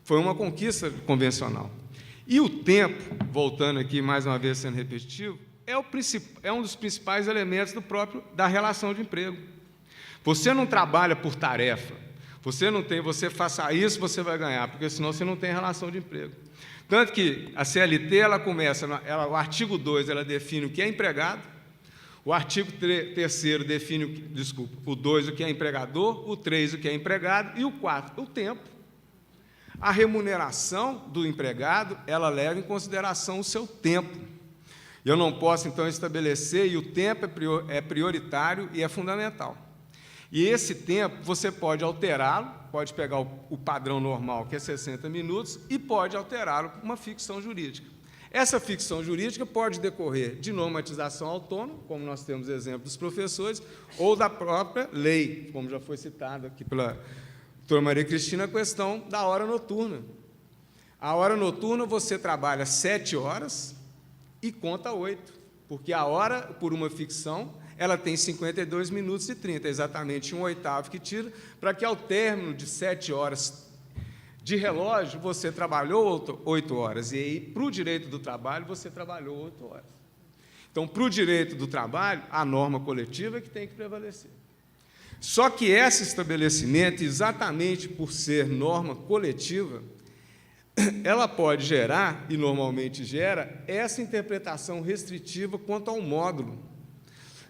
foi uma conquista convencional. E o tempo, voltando aqui mais uma vez sendo repetitivo, é um dos principais elementos da relação de emprego. Você não trabalha por tarefa, você faça isso, você vai ganhar, porque senão você não tem relação de emprego. Tanto que a CLT, o artigo 2, ela define o que é empregado, o artigo 3º define, o 2, o que é empregador, o 3, o que é empregado, e o 4, o tempo. A remuneração do empregado, ela leva em consideração o seu tempo. Eu não posso, então, estabelecer, e o tempo é prioritário e é fundamental. E esse tempo, você pode alterá-lo, pode pegar o padrão normal, que é 60 minutos, e pode alterá-lo com uma ficção jurídica. Essa ficção jurídica pode decorrer de normatização autônoma, como nós temos exemplo dos professores, ou da própria lei, como já foi citado aqui pela doutora Maria Cristina, a questão da hora noturna. A hora noturna você trabalha 7 horas e conta 8, porque a hora, por uma ficção, ela tem 52 minutos e 30, exatamente 1/8 que tira, para que ao término de 7 horas de relógio, você trabalhou 8 horas, e aí, para o direito do trabalho, você trabalhou 8 horas. Então, para o direito do trabalho, a norma coletiva é que tem que prevalecer. Só que esse estabelecimento, exatamente por ser norma coletiva, ela pode gerar, e normalmente gera, essa interpretação restritiva quanto ao módulo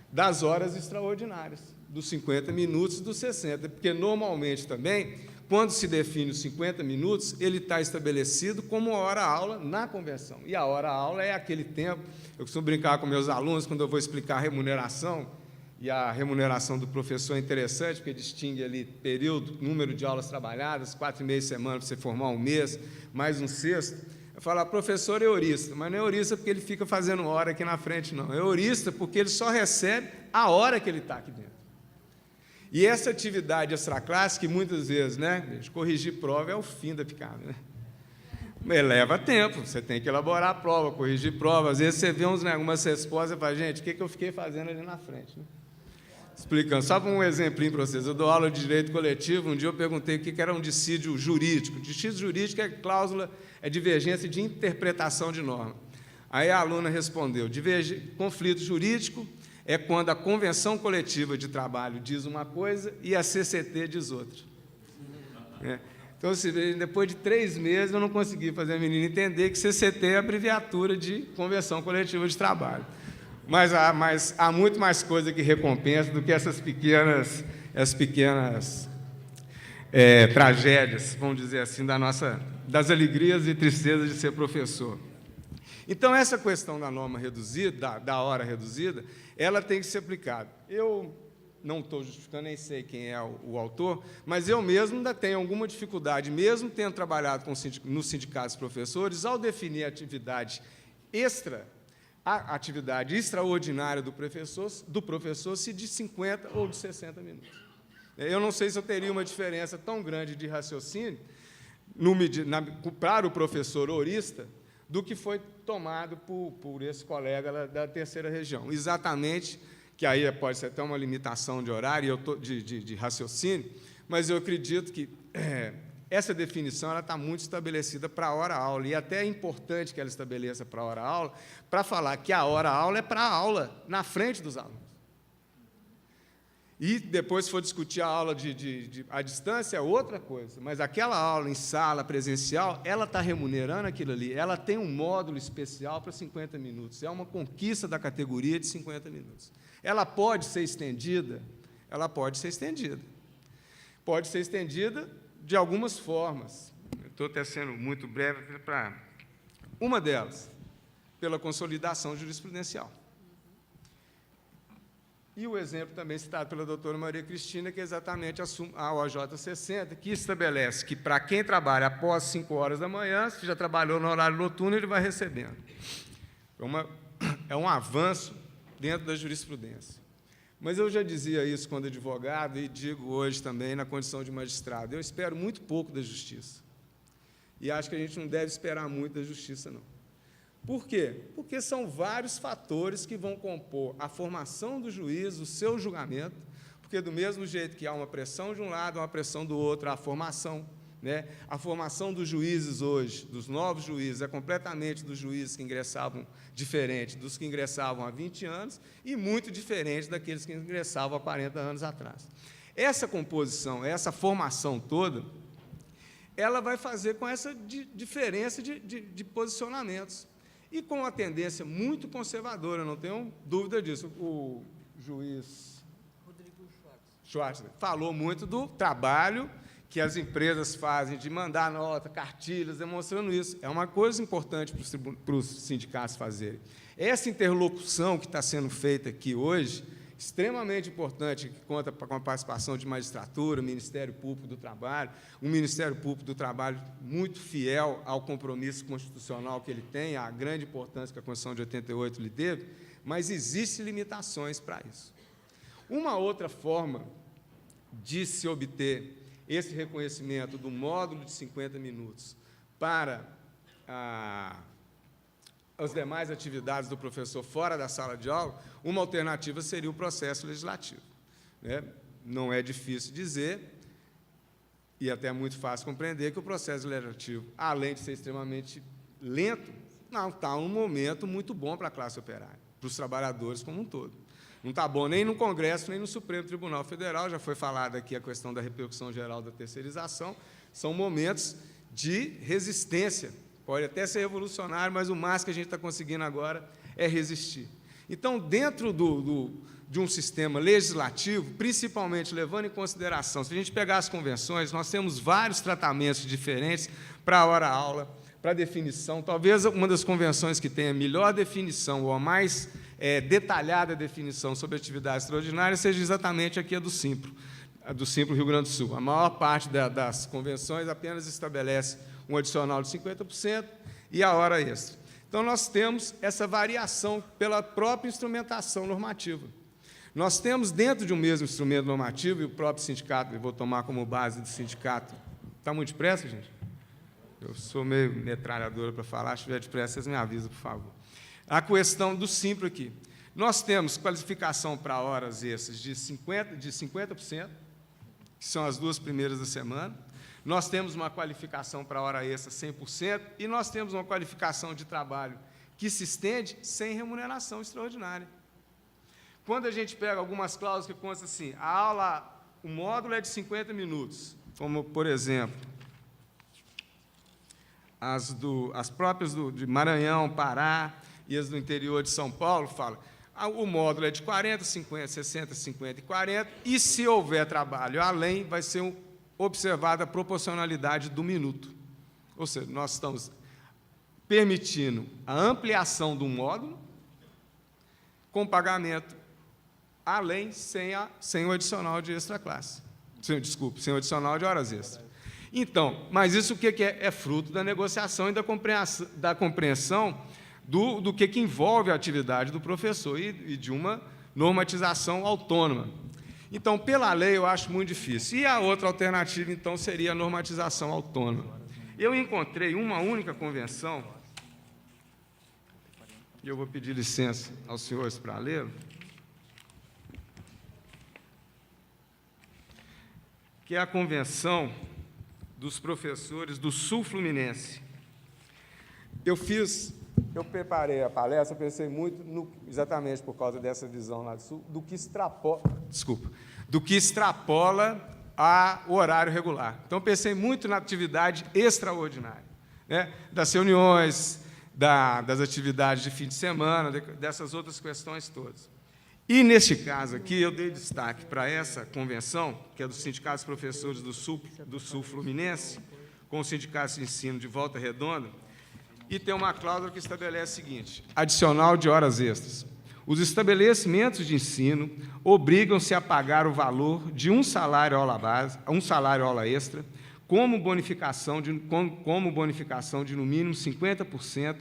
das horas extraordinárias, dos 50 minutos e dos 60, porque, normalmente, também, quando se define os 50 minutos, ele está estabelecido como hora-aula na convenção. E a hora-aula é aquele tempo, eu costumo brincar com meus alunos, quando eu vou explicar a remuneração, e a remuneração do professor é interessante, porque distingue ali período, número de aulas trabalhadas, 4,5 semanas para você formar um mês, mais um sexto. Eu falo, professor é eurista, mas não é eurista porque ele fica fazendo hora aqui na frente, não. É eurista porque ele só recebe a hora que ele está aqui dentro. E essa atividade extraclasse, que muitas vezes, né, corrigir prova é o fim da picada, né? Leva tempo, você tem que elaborar a prova, corrigir prova. Às vezes você vê algumas respostas e fala, gente, o que eu fiquei fazendo ali na frente, né? Explicando, só para um exemplinho para vocês, eu dou aula de direito coletivo, um dia eu perguntei o que era um dissídio jurídico. Dissídio jurídico é cláusula, é divergência de interpretação de norma. Aí a aluna respondeu, conflito jurídico é quando a convenção coletiva de trabalho diz uma coisa e a CCT diz outra. Então, depois de 3 meses, eu não consegui fazer a menina entender que CCT é a abreviatura de Convenção Coletiva de Trabalho. Mas há muito mais coisa que recompensa do que essas pequenas tragédias, vamos dizer assim, das alegrias e tristezas de ser professor. Então, essa questão da norma reduzida, da hora reduzida, ela tem que ser aplicada. Eu não estou justificando, nem sei quem é o autor, mas eu mesmo ainda tenho alguma dificuldade, mesmo tendo trabalhado nos sindicatos de professores, ao definir a atividade extraordinária do professor, se de 50 ou de 60 minutos. Eu não sei se eu teria uma diferença tão grande de raciocínio para o professor horista do que foi tomado por esse colega da terceira região. Exatamente, que aí pode ser até uma limitação de horário, de raciocínio, mas eu acredito que essa definição está muito estabelecida para a hora-aula, e até é importante que ela estabeleça para a hora-aula, para falar que a hora-aula é para a aula, na frente dos alunos. E depois, se for discutir a aula à distância, é outra coisa, mas aquela aula em sala presencial, ela está remunerando aquilo ali, ela tem um módulo especial para 50 minutos, é uma conquista da categoria de 50 minutos. Ela pode ser estendida? Ela pode ser estendida. Pode ser estendida de algumas formas. Estou até sendo muito breve para uma delas, pela consolidação jurisprudencial. E o exemplo também citado pela doutora Maria Cristina, que é exatamente a OJ 60, que estabelece que, para quem trabalha após 5 horas da manhã, se já trabalhou no horário noturno, ele vai recebendo. É um avanço dentro da jurisprudência. Mas eu já dizia isso quando advogado e digo hoje também na condição de magistrado. Eu espero muito pouco da justiça. E acho que a gente não deve esperar muito da justiça, não. Por quê? Porque são vários fatores que vão compor a formação do juiz, o seu julgamento, porque do mesmo jeito que há uma pressão de um lado, uma pressão do outro, há a formação. Né? A formação dos juízes hoje, dos novos juízes, é completamente dos juízes que ingressavam diferente dos que ingressavam há 20 anos e muito diferente daqueles que ingressavam há 40 anos atrás. Essa composição, essa formação toda, ela vai fazer com essa diferença de posicionamentos e com uma tendência muito conservadora, não tenho dúvida disso. O juiz Rodrigo Schwarzer falou muito do trabalho que as empresas fazem de mandar nota, cartilhas, demonstrando isso. É uma coisa importante para os sindicatos fazerem. Essa interlocução que está sendo feita aqui hoje, extremamente importante, que conta com a participação de magistratura, Ministério Público do Trabalho, um Ministério Público do Trabalho muito fiel ao compromisso constitucional que ele tem, à grande importância que a Constituição de 88 lhe deu, mas existem limitações para isso. Uma outra forma de se obter esse reconhecimento do módulo de 50 minutos para as demais atividades do professor fora da sala de aula, uma alternativa seria o processo legislativo. Né? Não é difícil dizer, e até muito fácil compreender, que o processo legislativo, além de ser extremamente lento, não está num momento muito bom para a classe operária, para os trabalhadores como um todo. Não está bom nem no Congresso, nem no Supremo Tribunal Federal, já foi falada aqui a questão da repercussão geral da terceirização, são momentos de resistência, pode até ser revolucionário, mas o mais que a gente está conseguindo agora é resistir. Então, dentro de um sistema legislativo, principalmente levando em consideração, se a gente pegar as convenções, nós temos vários tratamentos diferentes para a hora-aula, para a definição. Talvez uma das convenções que tenha melhor definição ou a mais detalhada definição sobre atividade extraordinária seja exatamente aqui a do Simpro Rio Grande do Sul. A maior parte das convenções apenas estabelece um adicional de 50% e a hora extra. Então, nós temos essa variação pela própria instrumentação normativa. Nós temos, dentro de um mesmo instrumento normativo, e o próprio sindicato, eu vou tomar como base do sindicato. Está muito depressa, gente? Eu sou meio metralhadora para falar, se tiver depressa, vocês me avisam, por favor. A questão do Simpro aqui. Nós temos qualificação para horas extras de 50%, que são as 2 primeiras da semana. Nós temos uma qualificação para hora extra 100%, e nós temos uma qualificação de trabalho que se estende sem remuneração extraordinária. Quando a gente pega algumas cláusulas que constam assim, o módulo é de 50 minutos, como, por exemplo, as próprias de Maranhão, Pará e as do interior de São Paulo, falam, o módulo é de 40, 50, 60, 50 e 40, e se houver trabalho além, vai ser observada a proporcionalidade do minuto. Ou seja, nós estamos permitindo a ampliação do módulo com pagamento além, sem o adicional de extra classe. Sem o adicional de horas extras. Então, mas isso o que é? É fruto da negociação e da compreensão do que envolve a atividade do professor e de uma normatização autônoma. Então, pela lei, eu acho muito difícil. E a outra alternativa, então, seria a normatização autônoma. Eu encontrei uma única convenção, e eu vou pedir licença aos senhores para ler, que é a Convenção dos Professores do Sul Fluminense. Eu preparei a palestra, pensei muito, exatamente por causa dessa visão lá do Sul, do que extrapola o horário regular. Então, pensei muito na atividade extraordinária, né? Das reuniões, das atividades de fim de semana, dessas outras questões todas. E, neste caso aqui, eu dei destaque para essa convenção, que é dos sindicatos professores do Sul Fluminense, com os sindicatos de ensino de Volta Redonda, e tem uma cláusula que estabelece o seguinte, adicional de horas extras. Os estabelecimentos de ensino obrigam-se a pagar o valor de um salário aula base, um salário aula extra, como bonificação de no mínimo 50%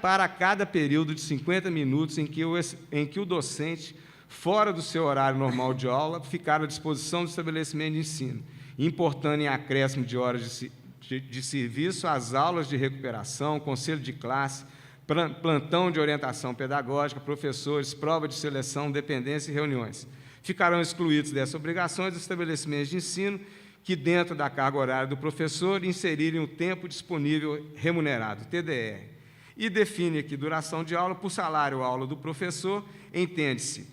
para cada período de 50 minutos em que o docente, fora do seu horário normal de aula, ficar à disposição do estabelecimento de ensino, importando em acréscimo de horas de serviço às aulas de recuperação, conselho de classe, plantão de orientação pedagógica, professores, prova de seleção, dependência e reuniões. Ficarão excluídos dessa obrigação os estabelecimentos de ensino que, dentro da carga horária do professor, inserirem o tempo disponível remunerado, TDR. E define aqui duração de aula por salário-aula do professor, entende-se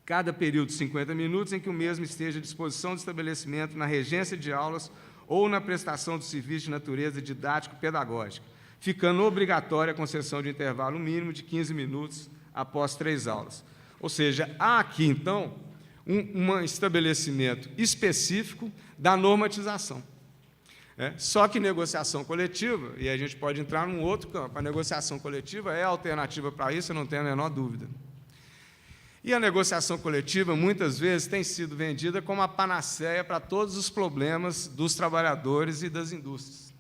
cada período de 50 minutos em que o mesmo esteja à disposição do estabelecimento na regência de aulas ou na prestação de serviço de natureza didático-pedagógica, ficando obrigatória a concessão de intervalo mínimo de 15 minutos após 3 aulas. Ou seja, há aqui, então, um estabelecimento específico da normatização. Só que negociação coletiva, e a gente pode entrar num outro campo, a negociação coletiva é a alternativa para isso, eu não tenho a menor dúvida. E a negociação coletiva, muitas vezes, tem sido vendida como a panaceia para todos os problemas dos trabalhadores e das indústrias.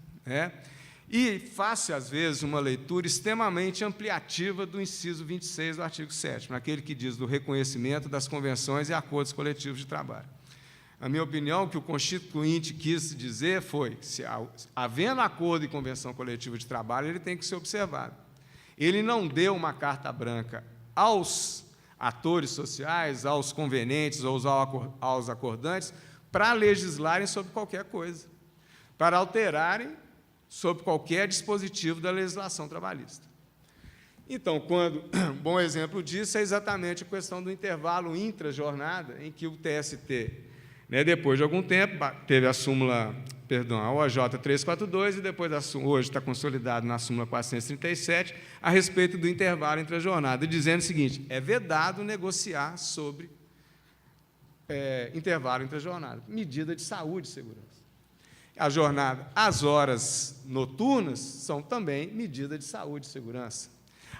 E faz-se, às vezes, uma leitura extremamente ampliativa do inciso 26 do artigo 7º, naquele que diz do reconhecimento das convenções e acordos coletivos de trabalho. A minha opinião, o que o Constituinte quis dizer foi, se havendo acordo e convenção coletiva de trabalho, ele tem que ser observado. Ele não deu uma carta branca aos atores sociais, aos convenientes ou aos acordantes, para legislarem sobre qualquer coisa, para alterarem sobre qualquer dispositivo da legislação trabalhista. Então, um bom exemplo disso é exatamente a questão do intervalo intra-jornada, em que o TST, depois de algum tempo, teve a OJ 342, e depois, hoje está consolidado na súmula 437, a respeito do intervalo entre a jornada, dizendo o seguinte: é vedado negociar sobre intervalo entre a jornada, medida de saúde e segurança. A jornada, as horas noturnas são também medida de saúde e segurança.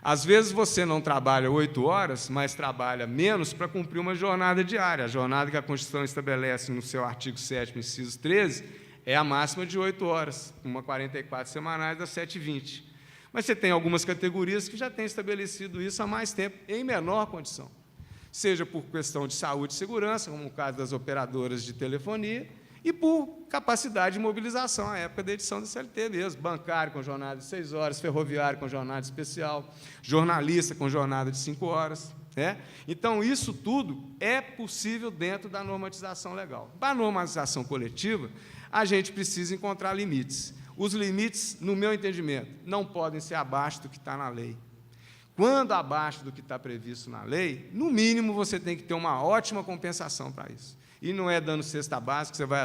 Às vezes você não trabalha 8 horas, mas trabalha menos para cumprir uma jornada diária. A jornada que a Constituição estabelece no seu artigo 7º, inciso 13, é a máxima de 8 horas, uma 44 semanais das 7h20. Mas você tem algumas categorias que já têm estabelecido isso há mais tempo, em menor condição. Seja por questão de saúde e segurança, como o caso das operadoras de telefonia, e por capacidade de mobilização, à época da edição da CLT mesmo, bancário com jornada de 6 horas, ferroviário com jornada especial, jornalista com jornada de 5 horas. Então, isso tudo é possível dentro da normatização legal. Para a normatização coletiva, a gente precisa encontrar limites. Os limites, no meu entendimento, não podem ser abaixo do que está na lei. Quando abaixo do que está previsto na lei, no mínimo você tem que ter uma ótima compensação para isso. E não é dando cesta básica, você vai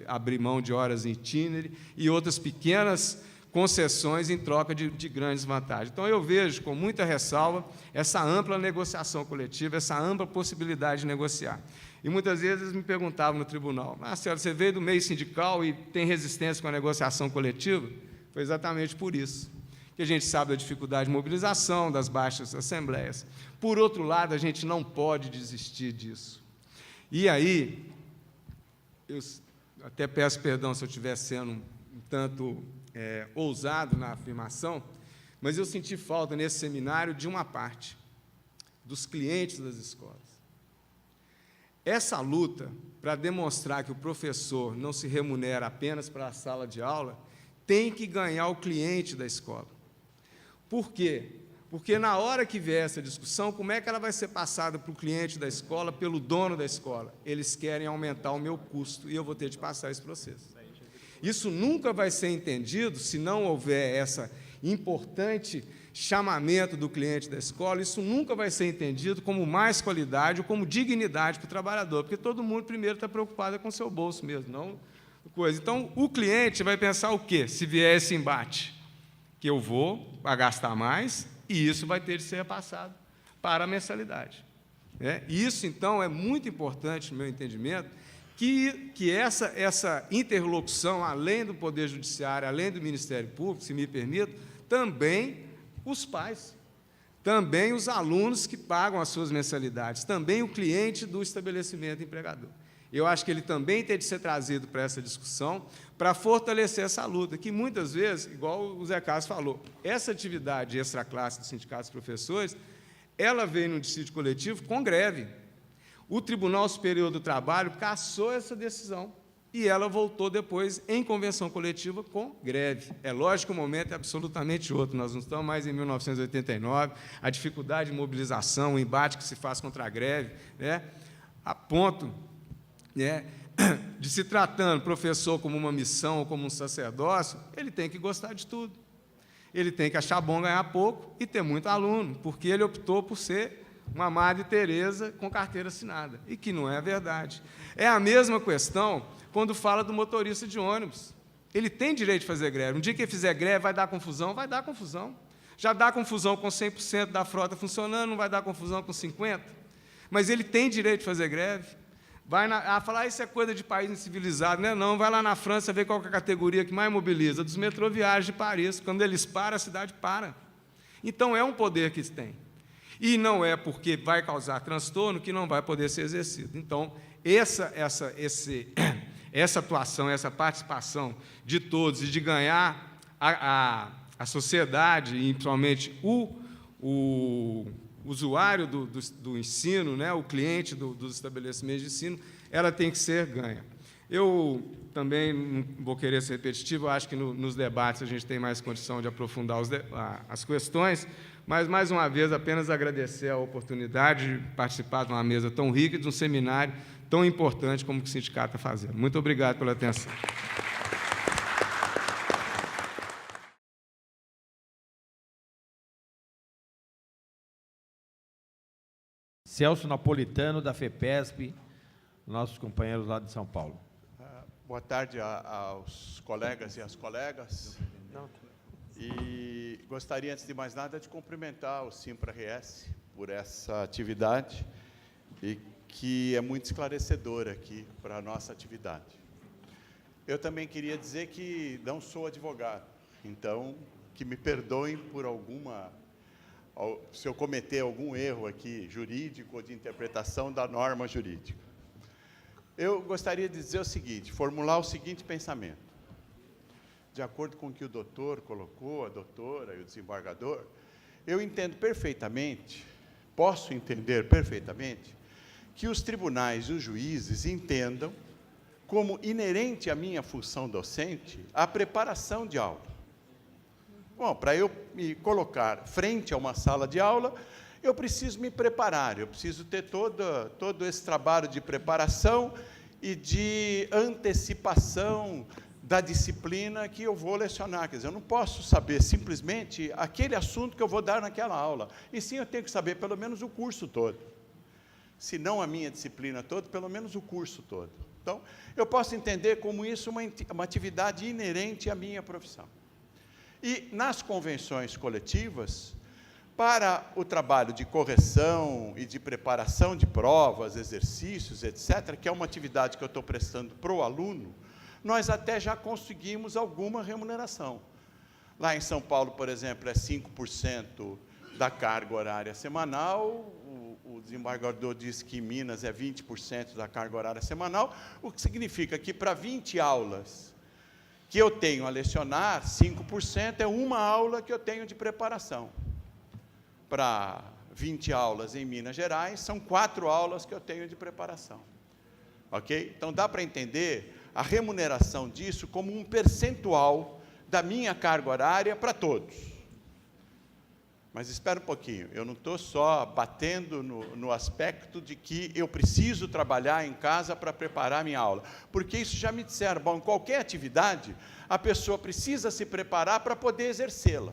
abrir mão de horas em itinerário e outras pequenas concessões em troca de grandes vantagens. Então, eu vejo com muita ressalva essa ampla negociação coletiva, essa ampla possibilidade de negociar. E muitas vezes eles me perguntavam no tribunal: Marcelo, você veio do meio sindical e tem resistência com a negociação coletiva? Foi exatamente por isso, que a gente sabe da dificuldade de mobilização, das baixas assembleias. Por outro lado, a gente não pode desistir disso. E aí, eu até peço perdão se eu estiver sendo um tanto ousado na afirmação, mas eu senti falta nesse seminário de uma parte, dos clientes das escolas. Essa luta para demonstrar que o professor não se remunera apenas para a sala de aula, tem que ganhar o cliente da escola. Por quê? Porque, na hora que vier essa discussão, como é que ela vai ser passada para o cliente da escola, pelo dono da escola? Eles querem aumentar o meu custo e eu vou ter de passar isso para vocês. Isso nunca vai ser entendido se não houver esse importante chamamento do cliente da escola, isso nunca vai ser entendido como mais qualidade ou como dignidade para o trabalhador, porque todo mundo primeiro está preocupado com o seu bolso mesmo, não coisa. Então, o cliente vai pensar o quê? Se vier esse embate, que eu vou gastar mais, e isso vai ter de ser repassado para a mensalidade. Isso, então, é muito importante, no meu entendimento, que essa interlocução, além do Poder Judiciário, além do Ministério Público, se me permito, também os pais, também os alunos que pagam as suas mensalidades, também o cliente do estabelecimento empregador. Eu acho que ele também tem de ser trazido para essa discussão, para fortalecer essa luta, que muitas vezes, igual o Zé Carlos falou, essa atividade extra-classe dos sindicatos dos professores, ela veio no dissídio coletivo com greve. O Tribunal Superior do Trabalho cassou essa decisão e ela voltou depois em convenção coletiva com greve. É lógico que o momento é absolutamente outro, nós não estamos mais em 1989, a dificuldade de mobilização, o embate que se faz contra a greve, né, a ponto, né, de se tratando o professor como uma missão ou como um sacerdócio, ele tem que gostar de tudo. Ele tem que achar bom ganhar pouco e ter muito aluno, porque ele optou por ser uma Madre Teresa com carteira assinada, e que não é a verdade. É a mesma questão quando fala do motorista de ônibus. Ele tem direito de fazer greve. Um dia que ele fizer greve, vai dar confusão? Vai dar confusão. Já dá confusão com 100% da frota funcionando, não vai dar confusão com 50%. Mas ele tem direito de fazer greve. Vai falar, isso é coisa de país incivilizado. Não é não, vai lá na França ver qual é a categoria que mais mobiliza, dos metroviários de Paris. Quando eles param, a cidade para. Então, é um poder que tem. E não é porque vai causar transtorno que não vai poder ser exercido. Então, essa atuação, essa participação de todos e de ganhar a sociedade, e principalmente o usuário do ensino, né, o cliente dos estabelecimentos de ensino, ela tem que ser ganha. Eu também não vou querer ser repetitivo, eu acho que nos debates a gente tem mais condição de aprofundar as questões, mas, mais uma vez, apenas agradecer a oportunidade de participar de uma mesa tão rica e de um seminário tão importante como o que o sindicato está fazendo. Muito obrigado pela atenção. Celso Napolitano, da FEPESP, nossos companheiros lá de São Paulo. Boa tarde aos colegas e às colegas. E gostaria, antes de mais nada, de cumprimentar o Simpra-RS por essa atividade e que é muito esclarecedora aqui para a nossa atividade. Eu também queria dizer que não sou advogado, então, que me perdoem por se eu cometer algum erro aqui jurídico ou de interpretação da norma jurídica. Eu gostaria de dizer o seguinte, formular o seguinte pensamento. De acordo com o que o doutor colocou, a doutora e o desembargador, eu entendo perfeitamente, posso entender perfeitamente, que os tribunais e os juízes entendam como inerente à minha função docente a preparação de aula. Bom, para eu me colocar frente a uma sala de aula, eu preciso me preparar, eu preciso ter todo esse trabalho de preparação e de antecipação da disciplina que eu vou lecionar. Quer dizer, eu não posso saber simplesmente aquele assunto que eu vou dar naquela aula, e sim eu tenho que saber pelo menos o curso todo. Se não a minha disciplina toda, pelo menos o curso todo. Então, eu posso entender como isso uma atividade inerente à minha profissão. E, nas convenções coletivas, para o trabalho de correção e de preparação de provas, exercícios, etc., que é uma atividade que eu estou prestando para o aluno, nós até já conseguimos alguma remuneração. Lá em São Paulo, por exemplo, é 5% da carga horária semanal, o desembargador disse que em Minas é 20% da carga horária semanal, o que significa que para 20 aulas que eu tenho a lecionar, 5% é uma aula que eu tenho de preparação. Para 20 aulas em Minas Gerais, são 4 aulas que eu tenho de preparação. Ok? Então, dá para entender a remuneração disso como um percentual da minha carga horária para todos. Mas espera um pouquinho, eu não estou só batendo no aspecto de que eu preciso trabalhar em casa para preparar minha aula, porque isso já me disseram, bom, em qualquer atividade, a pessoa precisa se preparar para poder exercê-la.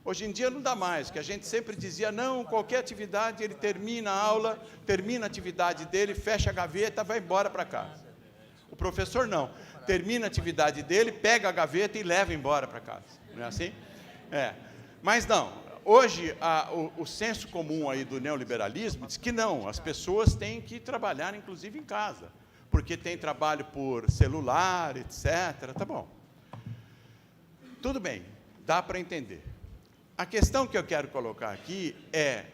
Hoje em dia não dá mais, que a gente sempre dizia, não, qualquer atividade, ele termina a aula, termina a atividade dele, fecha a gaveta, vai embora para casa. O professor não, termina a atividade dele, pega a gaveta e leva embora para casa. Não é assim? Mas não, hoje o senso comum aí do neoliberalismo diz que não, as pessoas têm que trabalhar, inclusive, em casa, porque tem trabalho por celular, etc. Tá bom. Tudo bem, dá para entender. A questão que eu quero colocar aqui é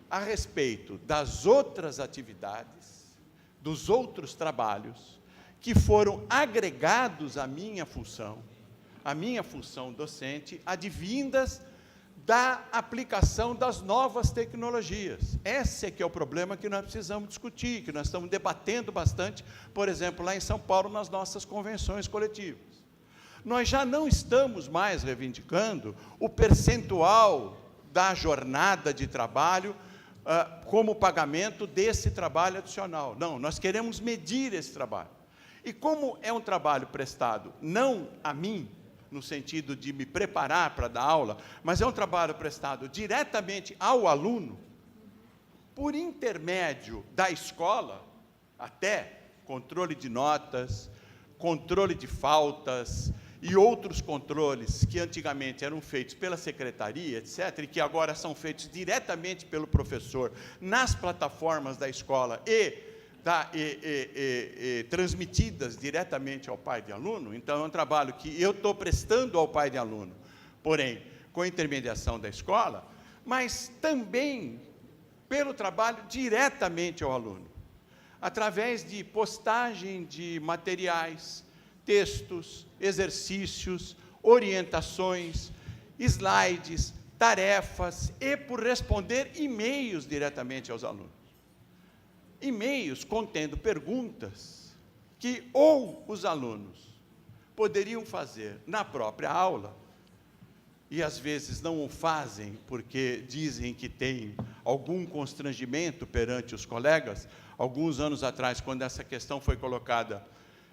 a respeito das outras atividades, dos outros trabalhos, que foram agregados à minha função docente, advindas da aplicação das novas tecnologias. Esse é que é o problema que nós precisamos discutir, que nós estamos debatendo bastante, por exemplo, lá em São Paulo, nas nossas convenções coletivas. Nós já não estamos mais reivindicando o percentual da jornada de trabalho como pagamento desse trabalho adicional. Não, nós queremos medir esse trabalho. E como é um trabalho prestado não a mim, no sentido de me preparar para dar aula, mas é um trabalho prestado diretamente ao aluno, por intermédio da escola, até controle de notas, controle de faltas e outros controles que antigamente eram feitos pela secretaria, etc., e que agora são feitos diretamente pelo professor nas plataformas da escola e transmitidas diretamente ao pai de aluno. Então, é um trabalho que eu estou prestando ao pai de aluno, porém, com a intermediação da escola, mas também pelo trabalho diretamente ao aluno, através de postagem de materiais, textos, exercícios, orientações, slides, tarefas, e por responder e-mails diretamente aos alunos. E-mails contendo perguntas que ou os alunos poderiam fazer na própria aula, e às vezes não o fazem porque dizem que tem algum constrangimento perante os colegas. Alguns anos atrás, quando essa questão foi colocada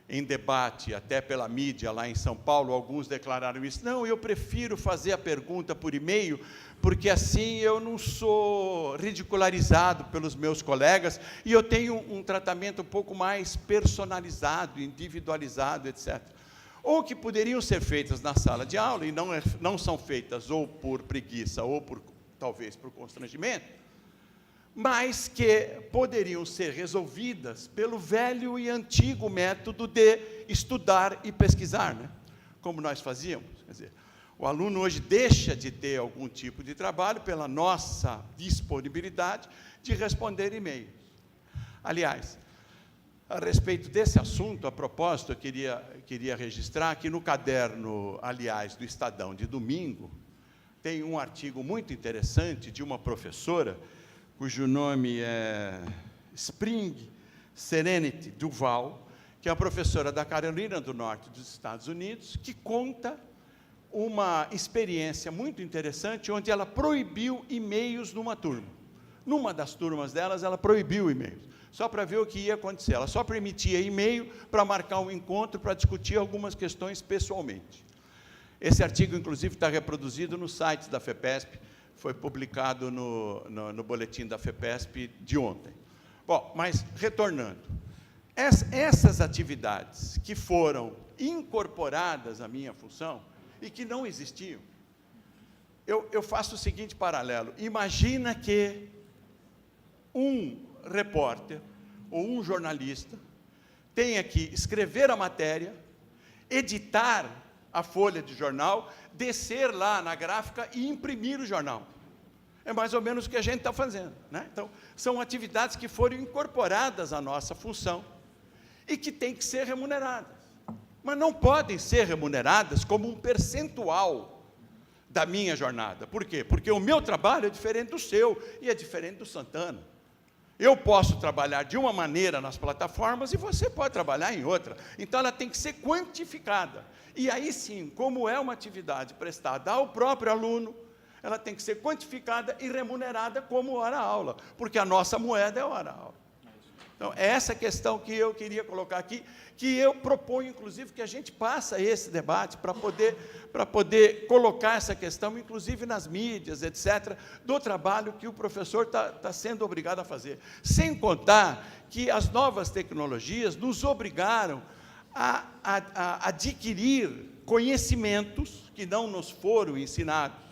em debate, até pela mídia lá em São Paulo, alguns declararam isso: não, eu prefiro fazer a pergunta por e-mail, porque assim eu não sou ridicularizado pelos meus colegas, e eu tenho um tratamento um pouco mais personalizado, individualizado, etc. Ou que poderiam ser feitas na sala de aula, e não são feitas ou por preguiça, ou talvez por constrangimento, mas que poderiam ser resolvidas pelo velho e antigo método de estudar e pesquisar, né? Como nós fazíamos. Quer dizer, o aluno hoje deixa de ter algum tipo de trabalho pela nossa disponibilidade de responder e-mails. Aliás, a respeito desse assunto, a propósito, eu queria registrar que no caderno, aliás, do Estadão de domingo, tem um artigo muito interessante de uma professora, cujo nome é Spring Serenity Duval, que é a professora da Carolina do Norte dos Estados Unidos, que conta uma experiência muito interessante, onde ela proibiu e-mails numa turma. Numa das turmas delas, ela proibiu e-mails, só para ver o que ia acontecer. Ela só permitia e-mail para marcar um encontro, para discutir algumas questões pessoalmente. Esse artigo, inclusive, está reproduzido no site da FEPESP, foi publicado no boletim da FEPESP de ontem. Bom, mas, retornando, essas atividades que foram incorporadas à minha função e que não existiam, eu faço o seguinte paralelo: imagina que um repórter ou um jornalista tenha que escrever a matéria, editar a folha de jornal, descer lá na gráfica e imprimir o jornal. É mais ou menos o que a gente está fazendo, né? Então, são atividades que foram incorporadas à nossa função e que têm que ser remuneradas. Mas não podem ser remuneradas como um percentual da minha jornada. Por quê? Porque o meu trabalho é diferente do seu e é diferente do Santana. Eu posso trabalhar de uma maneira nas plataformas e você pode trabalhar em outra. Então, ela tem que ser quantificada. E aí sim, como é uma atividade prestada ao próprio aluno, ela tem que ser quantificada e remunerada como hora-aula, porque a nossa moeda é hora-aula. Então, é essa questão que eu queria colocar aqui, que eu proponho, inclusive, que a gente passe esse debate para poder colocar essa questão, inclusive nas mídias, etc., do trabalho que o professor está sendo obrigado a fazer. Sem contar que as novas tecnologias nos obrigaram a adquirir conhecimentos que não nos foram ensinados,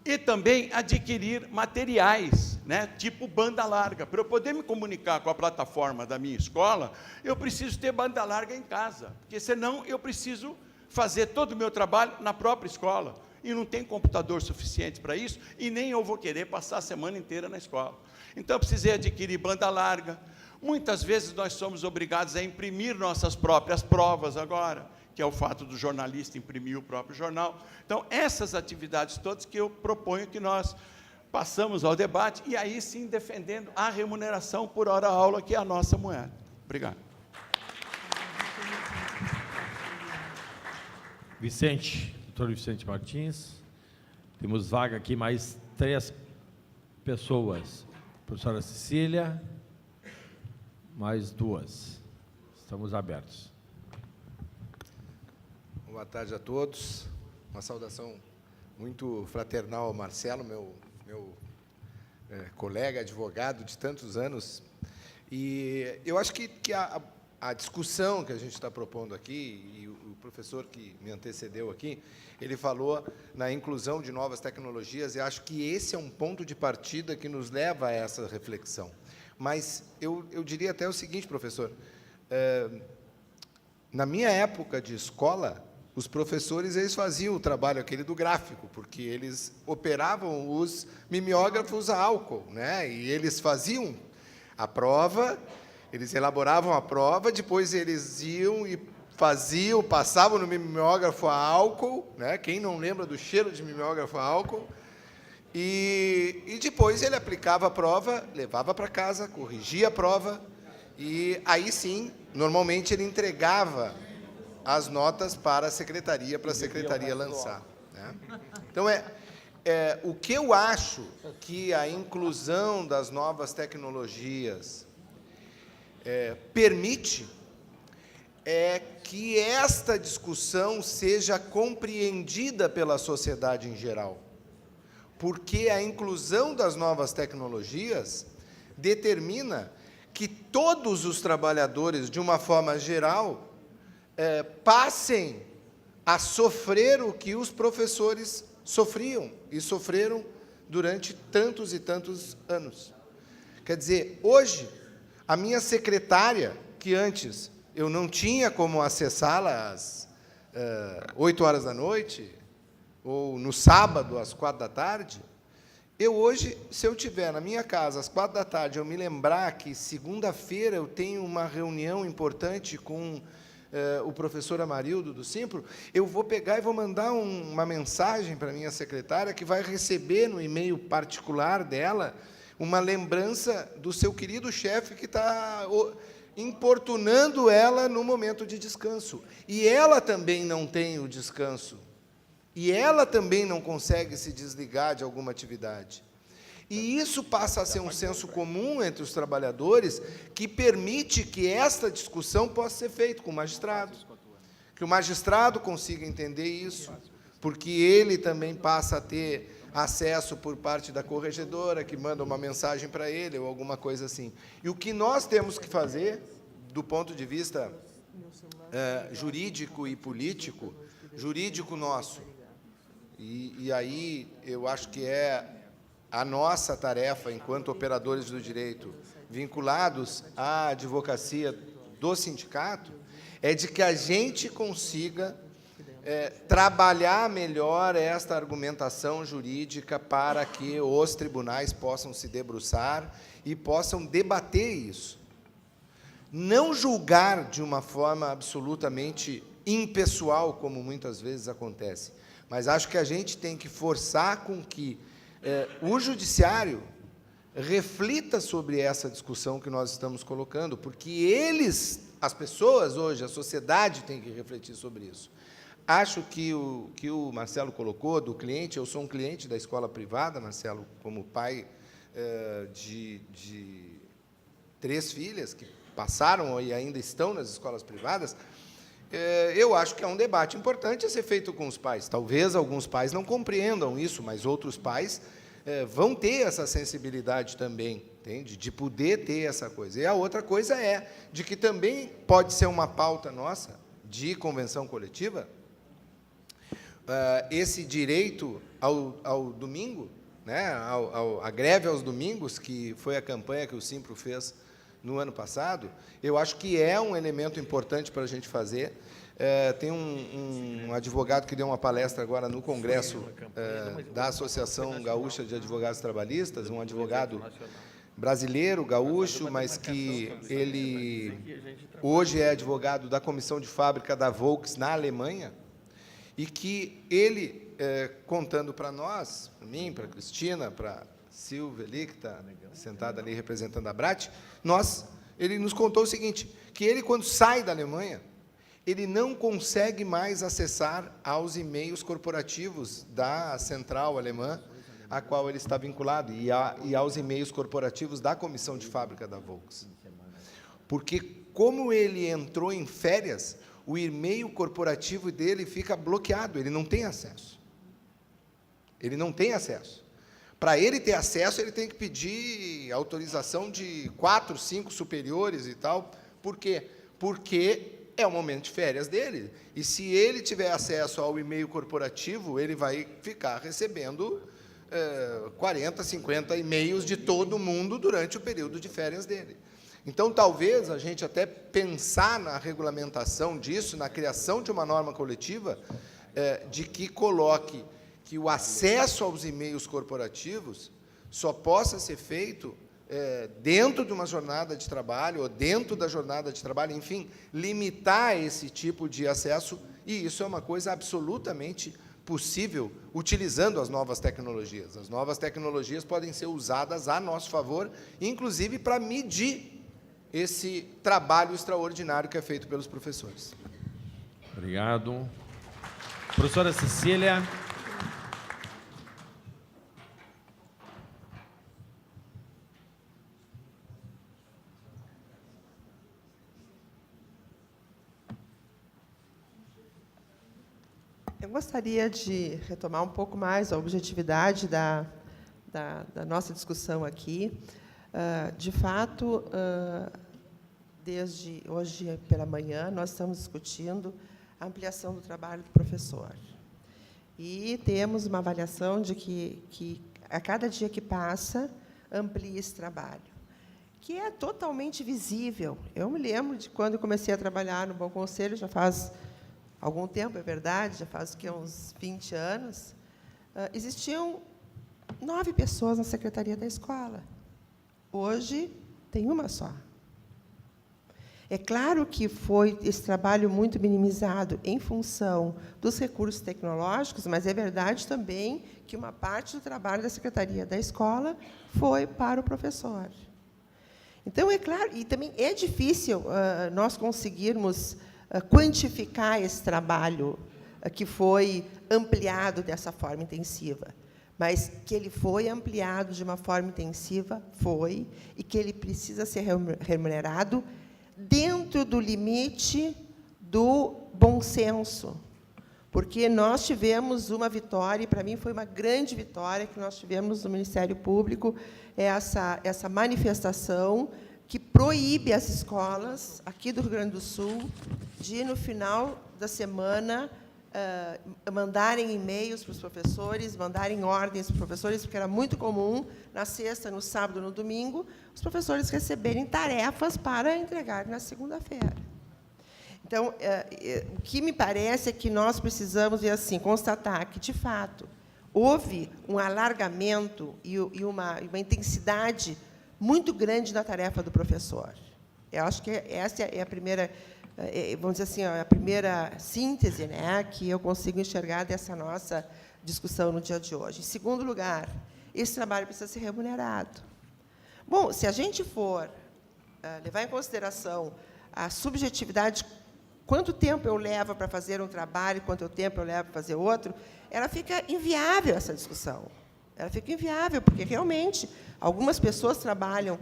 e também adquirir materiais, né, tipo banda larga. Para eu poder me comunicar com a plataforma da minha escola, eu preciso ter banda larga em casa, porque senão eu preciso fazer todo o meu trabalho na própria escola. e não tem computador suficiente para isso, e nem eu vou querer passar a semana inteira na escola. Então, eu precisei adquirir banda larga. Muitas vezes nós somos obrigados a imprimir nossas próprias provas agora, que é o fato do jornalista imprimir o próprio jornal. Então, essas atividades todas que eu proponho que nós passamos ao debate, e aí sim defendendo a remuneração por hora-aula, que é a nossa moeda. Obrigado. Doutor Vicente Martins. Temos vaga aqui, mais 3 pessoas. Professora Cecília, mais 2. Estamos abertos. Boa tarde a todos. Uma saudação muito fraternal ao Marcelo, meu colega, advogado de tantos anos. E eu acho que a discussão que a gente está propondo aqui, e o professor que me antecedeu aqui, ele falou na inclusão de novas tecnologias, e acho que esse é um ponto de partida que nos leva a essa reflexão. Mas eu diria até o seguinte, professor, na minha época de escola, os professores eles faziam o trabalho aquele do gráfico, porque eles operavam os mimeógrafos a álcool, né? E eles faziam a prova, eles elaboravam a prova, depois eles iam e passavam no mimeógrafo a álcool, né? Quem não lembra do cheiro de mimeógrafo a álcool? E depois ele aplicava a prova, levava para casa, corrigia a prova, e aí sim, normalmente ele entregava as notas para a secretaria lançar, né? Então, o que eu acho que a inclusão das novas tecnologias permite é que esta discussão seja compreendida pela sociedade em geral, porque a inclusão das novas tecnologias determina que todos os trabalhadores, de uma forma geral, passem a sofrer o que os professores sofriam, e sofreram durante tantos e tantos anos. Quer dizer, hoje, a minha secretária, que antes eu não tinha como acessá-la às 8 horas da noite, ou no sábado, às 4 da tarde, eu hoje, se eu estiver na minha casa às 4 da tarde, eu me lembrar que segunda-feira eu tenho uma reunião importante com o professor Amarildo do Simpro, eu vou pegar e vou mandar uma mensagem para a minha secretária, que vai receber no e-mail particular dela uma lembrança do seu querido chefe que está importunando ela no momento de descanso. E ela também não tem o descanso. E ela também não consegue se desligar de alguma atividade. E isso passa a ser um senso comum entre os trabalhadores, que permite que esta discussão possa ser feita com o magistrado, que o magistrado consiga entender isso, porque ele também passa a ter acesso por parte da corregedora, que manda uma mensagem para ele, ou alguma coisa assim. E o que nós temos que fazer, do ponto de vista jurídico e político, jurídico nosso, e aí eu acho que é a nossa tarefa, enquanto operadores do direito, vinculados à advocacia do sindicato, é de que a gente consiga trabalhar melhor esta argumentação jurídica para que os tribunais possam se debruçar e possam debater isso. Não julgar de uma forma absolutamente impessoal, como muitas vezes acontece, mas acho que a gente tem que forçar com que o judiciário reflita sobre essa discussão que nós estamos colocando, porque eles, as pessoas hoje, a sociedade tem que refletir sobre isso. Acho que o Marcelo colocou, do cliente, eu sou um cliente da escola privada, Marcelo, como pai de 3 filhas que passaram e ainda estão nas escolas privadas. Eu acho que é um debate importante a ser feito com os pais. Talvez alguns pais não compreendam isso, mas outros pais vão ter essa sensibilidade também, entende? De poder ter essa coisa. E a outra coisa é de que também pode ser uma pauta nossa de convenção coletiva, esse direito ao domingo, né, a greve aos domingos, que foi a campanha que o Simpro fez no ano passado. Eu acho que é um elemento importante para a gente fazer. Tem um advogado que deu uma palestra agora no Congresso da Associação Gaúcha de Advogados Trabalhistas, um advogado brasileiro, gaúcho, mas que ele hoje é advogado da Comissão de Fábrica da Volks na Alemanha, e que ele, contando para nós, para mim, para a Cristina, para a Silvia ali, que está sentada ali representando a Brat, ele nos contou o seguinte, que ele, quando sai da Alemanha, ele não consegue mais acessar aos e-mails corporativos da central alemã, a qual ele está vinculado, e aos e-mails corporativos da Comissão de Fábrica da Volks. Porque, como ele entrou em férias, o e-mail corporativo dele fica bloqueado, ele não tem acesso. Ele não tem acesso. Para ele ter acesso, ele tem que pedir autorização de 4, 5 superiores e tal. Por quê? Porque é o momento de férias dele. E se ele tiver acesso ao e-mail corporativo, ele vai ficar recebendo 40, 50 e-mails de todo mundo durante o período de férias dele. Então, talvez a gente até pensar na regulamentação disso, na criação de uma norma coletiva, de que coloque que o acesso aos e-mails corporativos só possa ser feito dentro de uma jornada de trabalho, ou dentro da jornada de trabalho, enfim, limitar esse tipo de acesso, e isso é uma coisa absolutamente possível, utilizando as novas tecnologias. As novas tecnologias podem ser usadas a nosso favor, inclusive para medir esse trabalho extraordinário que é feito pelos professores. Obrigado. Professora Cecília. Eu gostaria de retomar um pouco mais a objetividade da nossa discussão aqui. De fato, desde hoje pela manhã, nós estamos discutindo a ampliação do trabalho do professor. E temos uma avaliação de que a cada dia que passa, amplia esse trabalho, que é totalmente visível. Eu me lembro de quando eu comecei a trabalhar no Bom Conselho, já faz algum tempo, é verdade, já faz uns 20 anos, existiam 9 pessoas na secretaria da escola. Hoje, tem uma só. É claro que foi esse trabalho muito minimizado em função dos recursos tecnológicos, mas é verdade também que uma parte do trabalho da secretaria da escola foi para o professor. Então, é claro, e também é difícil nós conseguirmos quantificar esse trabalho que foi ampliado dessa forma intensiva. Mas que ele foi ampliado de uma forma intensiva, foi, e que ele precisa ser remunerado dentro do limite do bom senso. Porque nós tivemos uma vitória, e para mim foi uma grande vitória que nós tivemos no Ministério Público, essa manifestação que proíbe as escolas aqui do Rio Grande do Sul de, no final da semana, mandarem e-mails para os professores, mandarem ordens para os professores, porque era muito comum, na sexta, no sábado, no domingo, os professores receberem tarefas para entregar na segunda-feira. Então, o que me parece é que nós precisamos, assim, constatar que, de fato, houve um alargamento e uma intensidade muito grande na tarefa do professor. Eu acho que essa é a primeira, vamos dizer assim, a primeira síntese, né, que eu consigo enxergar dessa nossa discussão no dia de hoje. Em segundo lugar, esse trabalho precisa ser remunerado. Bom, se a gente for levar em consideração a subjetividade, quanto tempo eu levo para fazer um trabalho, quanto tempo eu levo para fazer outro, ela fica inviável, essa discussão. Ela fica inviável, porque, realmente, algumas pessoas trabalham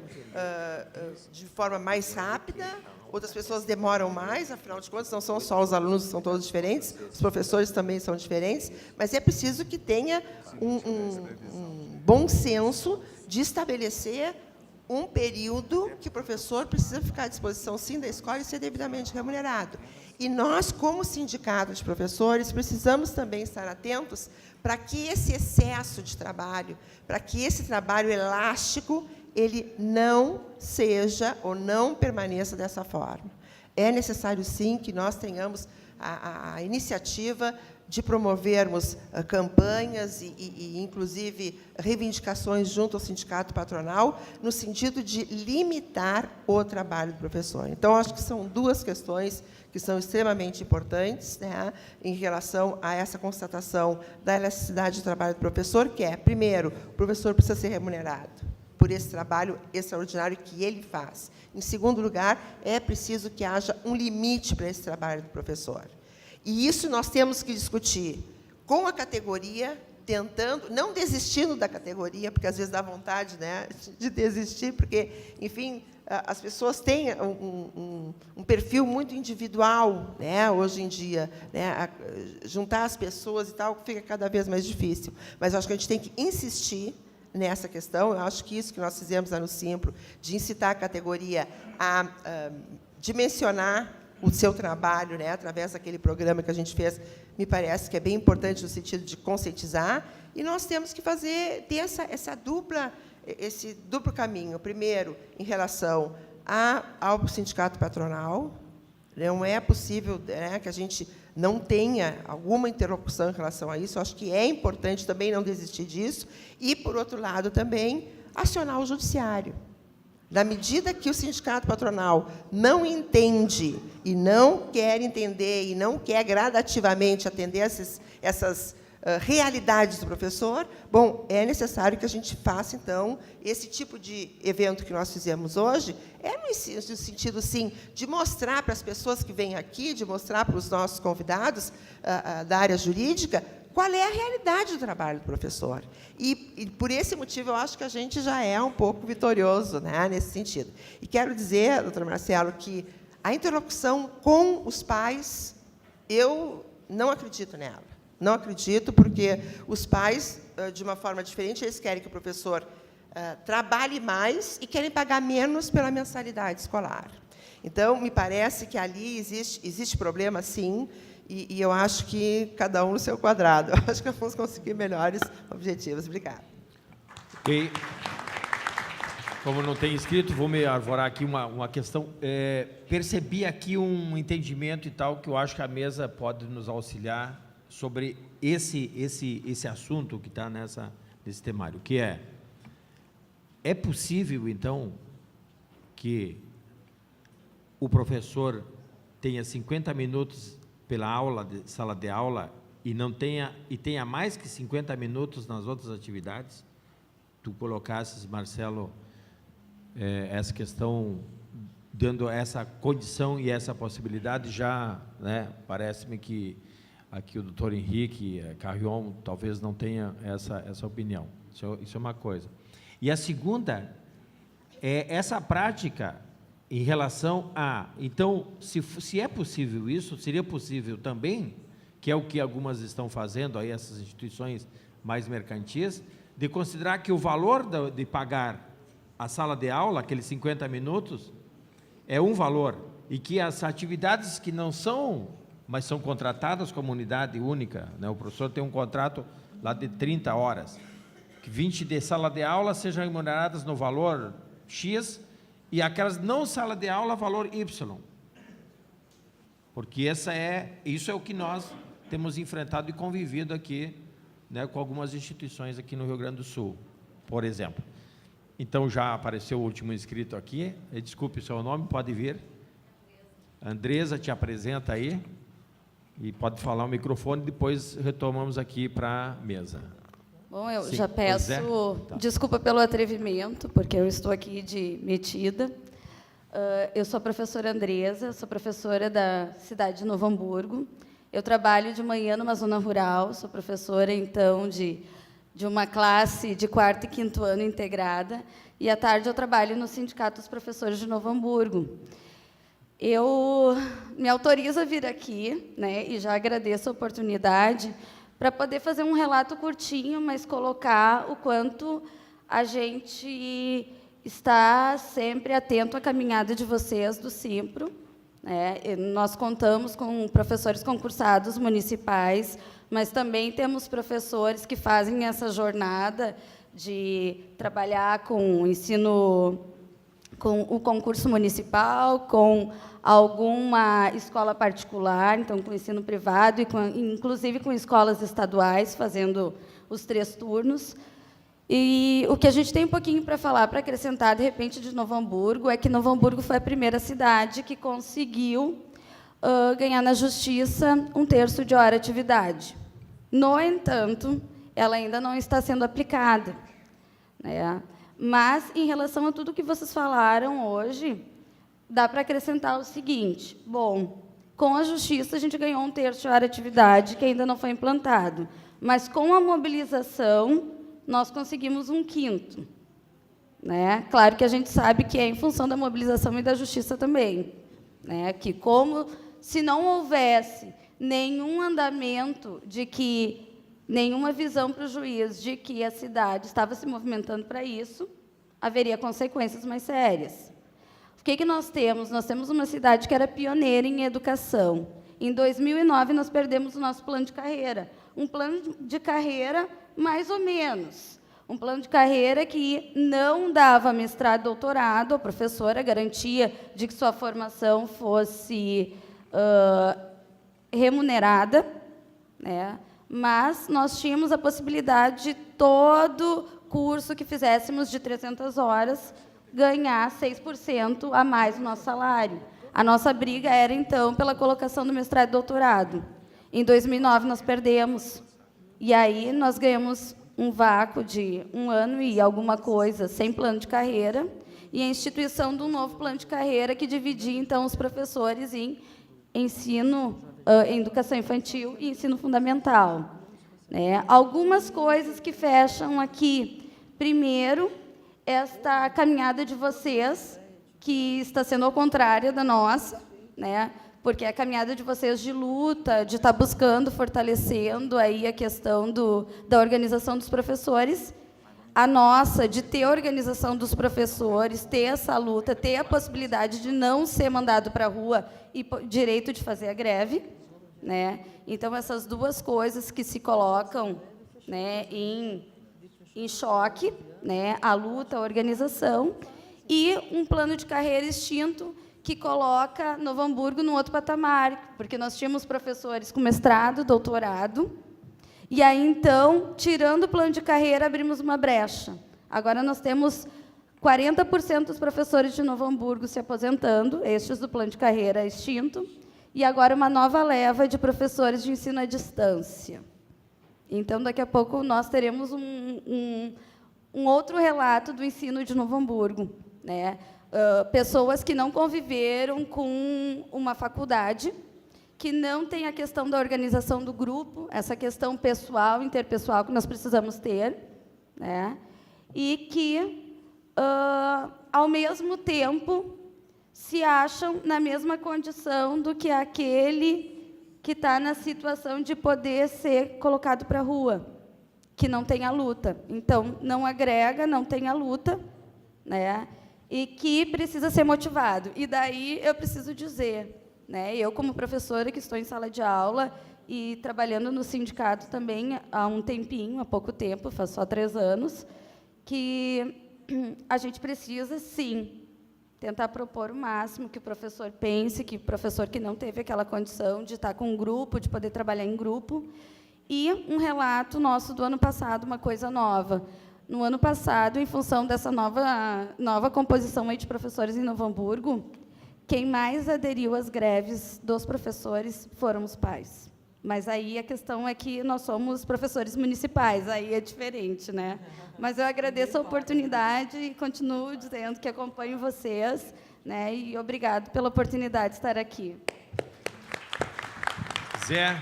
de forma mais rápida, outras pessoas demoram mais, afinal de contas, não são só os alunos, são todos diferentes, os professores também são diferentes, mas é preciso que tenha um bom senso de estabelecer um período que o professor precisa ficar à disposição, sim, da escola e ser devidamente remunerado. E nós, como sindicato de professores, precisamos também estar atentos para que esse excesso de trabalho, para que esse trabalho elástico, ele não seja ou não permaneça dessa forma. É necessário, sim, que nós tenhamos a iniciativa de promovermos campanhas e, inclusive, reivindicações junto ao sindicato patronal, no sentido de limitar o trabalho do professor. Então, acho que são duas questões que são extremamente importantes, né, em relação a essa constatação da elasticidade do trabalho do professor, que é, primeiro, o professor precisa ser remunerado por esse trabalho extraordinário que ele faz. Em segundo lugar, é preciso que haja um limite para esse trabalho do professor. E isso nós temos que discutir com a categoria, tentando, não desistindo da categoria, porque às vezes dá vontade, né, de desistir, porque, enfim, as pessoas têm um perfil muito individual, né, hoje em dia, né, juntar as pessoas e tal fica cada vez mais difícil. Mas eu acho que a gente tem que insistir nessa questão. Eu acho que isso que nós fizemos lá no Simpro, de incitar a categoria a dimensionar o seu trabalho, né, através daquele programa que a gente fez, me parece que é bem importante no sentido de conscientizar, e nós temos que ter esse duplo caminho. Primeiro, em relação ao sindicato patronal, não é possível, né, que a gente não tenha alguma interlocução em relação a isso. Eu acho que é importante também não desistir disso, e, por outro lado, também acionar o judiciário. Na medida que o sindicato patronal não entende e não quer entender e não quer gradativamente atender essas realidades do professor, bom, é necessário que a gente faça, então, esse tipo de evento que nós fizemos hoje, no sentido, sim, de mostrar para as pessoas que vêm aqui, de mostrar para os nossos convidados da área jurídica, qual é a realidade do trabalho do professor. E, por esse motivo, eu acho que a gente já é um pouco vitorioso, né, nesse sentido. E quero dizer, doutor Marcelo, que a interlocução com os pais, eu não acredito nela. Não acredito, porque os pais, de uma forma diferente, eles querem que o professor trabalhe mais e querem pagar menos pela mensalidade escolar. Então, me parece que ali existe problema, sim, e eu acho que cada um no seu quadrado. Eu acho que vamos conseguir melhores objetivos. Obrigada. E, como não tem escrito, vou me arvorar aqui uma questão. Percebi aqui um entendimento e tal, que eu acho que a mesa pode nos auxiliar sobre esse assunto que está nesse temário, que é possível, então, que o professor tenha 50 minutos pela aula, sala de aula, e tenha mais que 50 minutos nas outras atividades? Tu colocasses, Marcelo, essa questão, dando essa condição e essa possibilidade, já, né, parece-me que aqui o doutor Henrique Carrion talvez não tenha essa opinião. Isso é uma coisa. E a segunda é essa prática em relação a... Então, se é possível isso, seria possível também, que é o que algumas estão fazendo, aí, essas instituições mais mercantis, de considerar que o valor de pagar a sala de aula, aqueles 50 minutos, é um valor, e que as atividades que não são, mas são contratadas como unidade única, né? O professor tem um contrato lá de 30 horas, que 20 de sala de aula sejam remuneradas no valor X, e aquelas não sala de aula, valor Y. Porque isso é o que nós temos enfrentado e convivido aqui, né, com algumas instituições aqui no Rio Grande do Sul, por exemplo. Então, já apareceu o último inscrito aqui. Desculpe o seu nome, pode vir. Andresa, te apresenta aí. E pode falar o microfone, depois retomamos aqui para a mesa. Bom, eu Sim, já peço tá. desculpa pelo atrevimento, porque eu estou aqui de metida. Eu sou a professora Andresa, sou professora da cidade de Novo Hamburgo. Eu trabalho de manhã numa zona rural, sou professora, então, de uma classe de 4º e 5º ano integrada, e à tarde eu trabalho no Sindicato dos Professores de Novo Hamburgo. Eu me autorizo a vir aqui, né, e já agradeço a oportunidade, para poder fazer um relato curtinho, mas colocar o quanto a gente está sempre atento à caminhada de vocês do Simpro, né? Nós contamos com professores concursados municipais, mas também temos professores que fazem essa jornada de trabalhar com ensino com o concurso municipal, com alguma escola particular, então com ensino privado, e inclusive com escolas estaduais, fazendo os 3 turnos. E o que a gente tem um pouquinho para falar, para acrescentar, de repente, de Novo Hamburgo, é que Novo Hamburgo foi a primeira cidade que conseguiu ganhar na justiça 1/3 de hora atividade. No entanto, ela ainda não está sendo aplicada, né? Mas, em relação a tudo que vocês falaram hoje, dá para acrescentar o seguinte: bom, com a justiça a gente ganhou 1/3 de hora de atividade, que ainda não foi implantado, mas com a mobilização nós conseguimos 1/5, né? Claro que a gente sabe que é em função da mobilização e da justiça também, né? Que como se não houvesse nenhum andamento de que nenhuma visão para o juiz de que a cidade estava se movimentando para isso, haveria consequências mais sérias. O que nós temos? Nós temos uma cidade que era pioneira em educação. Em 2009, nós perdemos o nosso plano de carreira. Um plano de carreira mais ou menos. Um plano de carreira que não dava mestrado e doutorado, a professora garantia de que sua formação fosse remunerada, né? Mas nós tínhamos a possibilidade de todo curso que fizéssemos de 300 horas ganhar 6% a mais no nosso salário. A nossa briga era, então, pela colocação do mestrado e doutorado. Em 2009, nós perdemos. E aí nós ganhamos um vácuo de 1 ano e alguma coisa sem plano de carreira, e a instituição de um novo plano de carreira que dividia, então, os professores em ensino, em educação infantil e ensino fundamental, né? Algumas coisas que fecham aqui. Primeiro, esta caminhada de vocês, que está sendo ao contrário da nossa, né? Porque é a caminhada de vocês de luta, de estar buscando, fortalecendo aí a questão da organização dos professores. A nossa, de ter a organização dos professores, ter essa luta, ter a possibilidade de não ser mandado para a rua e direito de fazer a greve, né? Então, essas duas coisas que se colocam, né, em choque, né, a luta, a organização, e um plano de carreira extinto que coloca Novo Hamburgo num outro patamar, porque nós tínhamos professores com mestrado, doutorado, e aí, então, tirando o plano de carreira, abrimos uma brecha. Agora nós temos 40% dos professores de Novo Hamburgo se aposentando, estes do plano de carreira extinto, e agora uma nova leva de professores de ensino à distância. Então, daqui a pouco, nós teremos um outro relato do ensino de Novo Hamburgo, né? Pessoas que não conviveram com uma faculdade, que não tem a questão da organização do grupo, essa questão pessoal, interpessoal que nós precisamos ter, né? E que, ao mesmo tempo, se acham na mesma condição do que aquele que está na situação de poder ser colocado para a rua, que não tem a luta. Então, não agrega, não tem a luta, né? E que precisa ser motivado. E daí eu preciso dizer, né, eu, como professora que estou em sala de aula e trabalhando no sindicato também há um tempinho, há pouco tempo, faz só 3 anos, que a gente precisa, sim, tentar propor o máximo que o professor pense, que o professor que não teve aquela condição de estar com um grupo, de poder trabalhar em grupo. E um relato nosso do ano passado, uma coisa nova. No ano passado, em função dessa nova composição aí de professores em Novo Hamburgo, quem mais aderiu às greves dos professores foram os pais. Mas aí a questão é que nós somos professores municipais, aí é diferente, né? Mas eu agradeço a oportunidade e continuo dizendo que acompanho vocês, né? E obrigado pela oportunidade de estar aqui. Zé,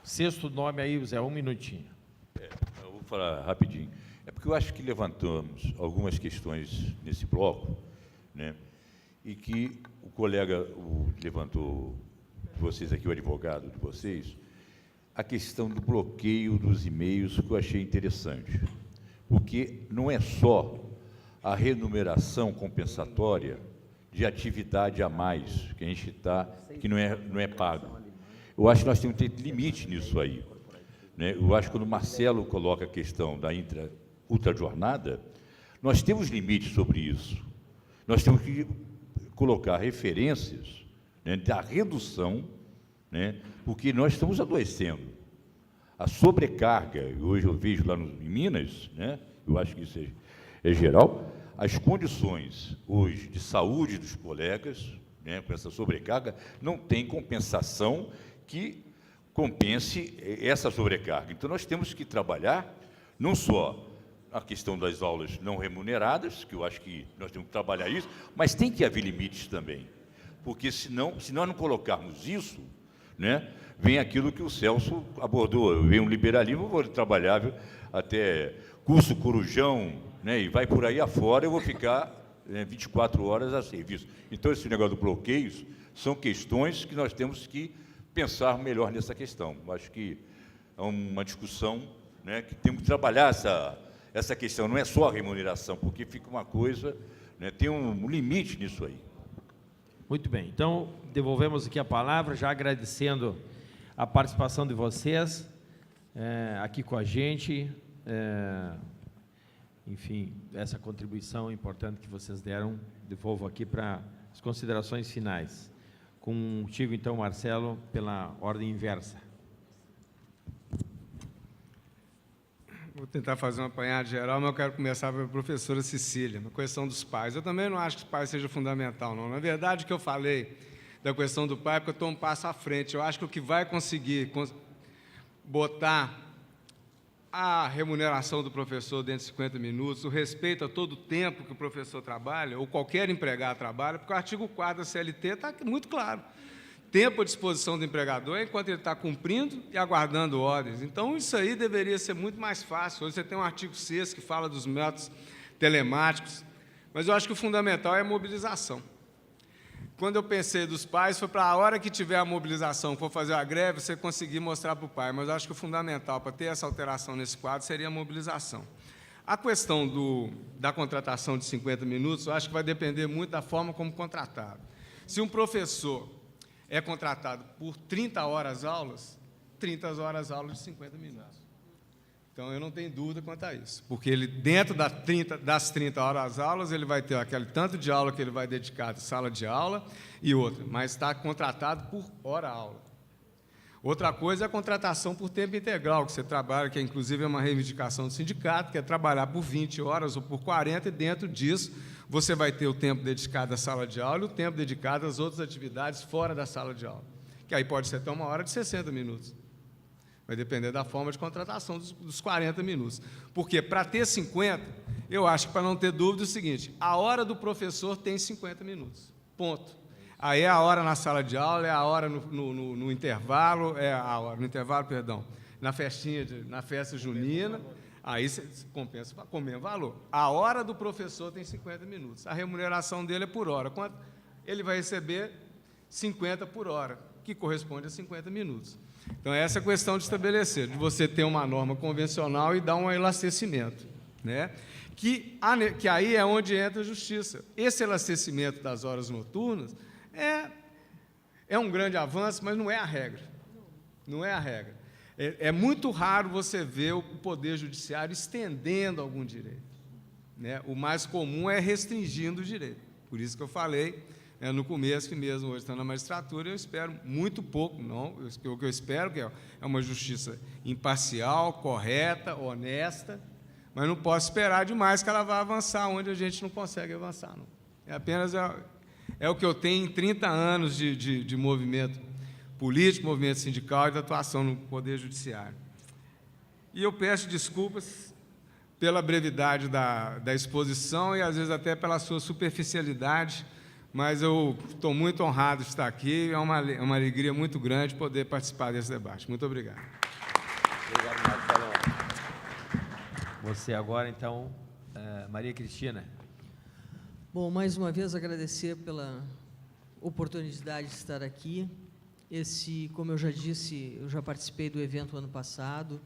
6º nome aí, Zé, 1 minutinho. Eu vou falar rapidinho. É porque eu acho que levantamos algumas questões nesse bloco, né? E que o colega levantou, vocês aqui, o advogado de vocês, a questão do bloqueio dos e-mails, que eu achei interessante. Porque não é só a remuneração compensatória de atividade a mais que a gente está, que não é pago. Eu acho que nós temos que ter limite nisso aí, né? Eu acho que quando o Marcelo coloca a questão da ultrajornada, nós temos limites sobre isso. nós temos que colocar referências, né, da redução, né, porque nós estamos adoecendo. A sobrecarga, hoje eu vejo lá em Minas, né, eu acho que isso é geral, as condições hoje de saúde dos colegas, né, com essa sobrecarga, não tem compensação que compense essa sobrecarga. Então, nós temos que trabalhar não só a questão das aulas não remuneradas, que eu acho que nós temos que trabalhar isso, mas tem que haver limites também, porque senão, se nós não colocarmos isso, né, vem aquilo que o Celso abordou, vem um liberalismo, eu vou trabalhar, viu, até curso corujão, né, e vai por aí afora, eu vou ficar 24 horas a serviço. Então, esse negócio do bloqueio são questões que nós temos que pensar melhor nessa questão. Eu acho que é uma discussão, né, que temos que trabalhar essa questão, não é só a remuneração, porque fica uma coisa, né, tem um limite nisso aí. Muito bem, então devolvemos aqui a palavra, já agradecendo a participação de vocês aqui com a gente, enfim, essa contribuição importante que vocês deram, devolvo aqui para as considerações finais. Contigo, então, Marcelo, pela ordem inversa. Vou tentar fazer um apanhado geral, mas eu quero começar pela professora Cecília, na questão dos pais. Eu também não acho que os pais seja fundamental, não. Na verdade, o que eu falei da questão do pai, é porque eu estou um passo à frente. Eu acho que o que vai conseguir botar a remuneração do professor dentro de 50 minutos, o respeito a todo o tempo que o professor trabalha, ou qualquer empregado trabalha, porque o artigo 4 da CLT está muito claro. Tempo à disposição do empregador é enquanto ele está cumprindo e aguardando ordens. Então, isso aí deveria ser muito mais fácil. Hoje você tem um artigo 6 que fala dos métodos telemáticos, mas eu acho que o fundamental é a mobilização. Quando eu pensei dos pais, foi para a hora que tiver a mobilização, for fazer a greve, você conseguir mostrar para o pai. Mas eu acho que o fundamental para ter essa alteração nesse quadro seria a mobilização. A questão da contratação de 50 minutos, eu acho que vai depender muito da forma como contratado. Se um professor é contratado por 30 horas aulas, 30 horas aulas de 50 minutos. Então, eu não tenho dúvida quanto a isso, porque ele, dentro das 30 horas aulas, ele vai ter aquele tanto de aula que ele vai dedicar à sala de aula e outra, mas está contratado por hora-aula. Outra coisa é a contratação por tempo integral, que você trabalha, que inclusive é uma reivindicação do sindicato, que é trabalhar por 20 horas ou por 40, e dentro disso você vai ter o tempo dedicado à sala de aula e o tempo dedicado às outras atividades fora da sala de aula, que aí pode ser até uma hora de 60 minutos. Vai depender da forma de contratação dos 40 minutos. Porque, para ter 50, eu acho que, para não ter dúvida, é o seguinte, a hora do professor tem 50 minutos, ponto. Aí é a hora na sala de aula, é a hora no intervalo, na festa junina, aí você compensa com o mesmo valor. A hora do professor tem 50 minutos, a remuneração dele é por hora. Quanto? Ele vai receber 50 por hora, que corresponde a 50 minutos. Então, essa é a questão de estabelecer, de você ter uma norma convencional e dar um elastecimento, né? Que aí é onde entra a justiça. Esse elastecimento das horas noturnas é um grande avanço, mas não é a regra. Não é a regra. É muito raro você ver o Poder Judiciário estendendo algum direito, né? O mais comum é restringindo o direito. Por isso que eu falei no começo, que mesmo hoje estando na magistratura, eu espero muito pouco, não. O que eu espero que é uma justiça imparcial, correta, honesta, mas não posso esperar demais que ela vá avançar onde a gente não consegue avançar, não. É apenas o que eu tenho em 30 anos de movimento político, movimento sindical e de atuação no Poder Judiciário. E eu peço desculpas pela brevidade da exposição e, às vezes, até pela sua superficialidade, mas eu estou muito honrado de estar aqui, é uma alegria muito grande poder participar desse debate. Muito obrigado. Obrigado, Marcelo. Você agora, então, Maria Cristina. Bom, mais uma vez agradecer pela oportunidade de estar aqui. Como eu já disse, eu já participei do evento ano passado,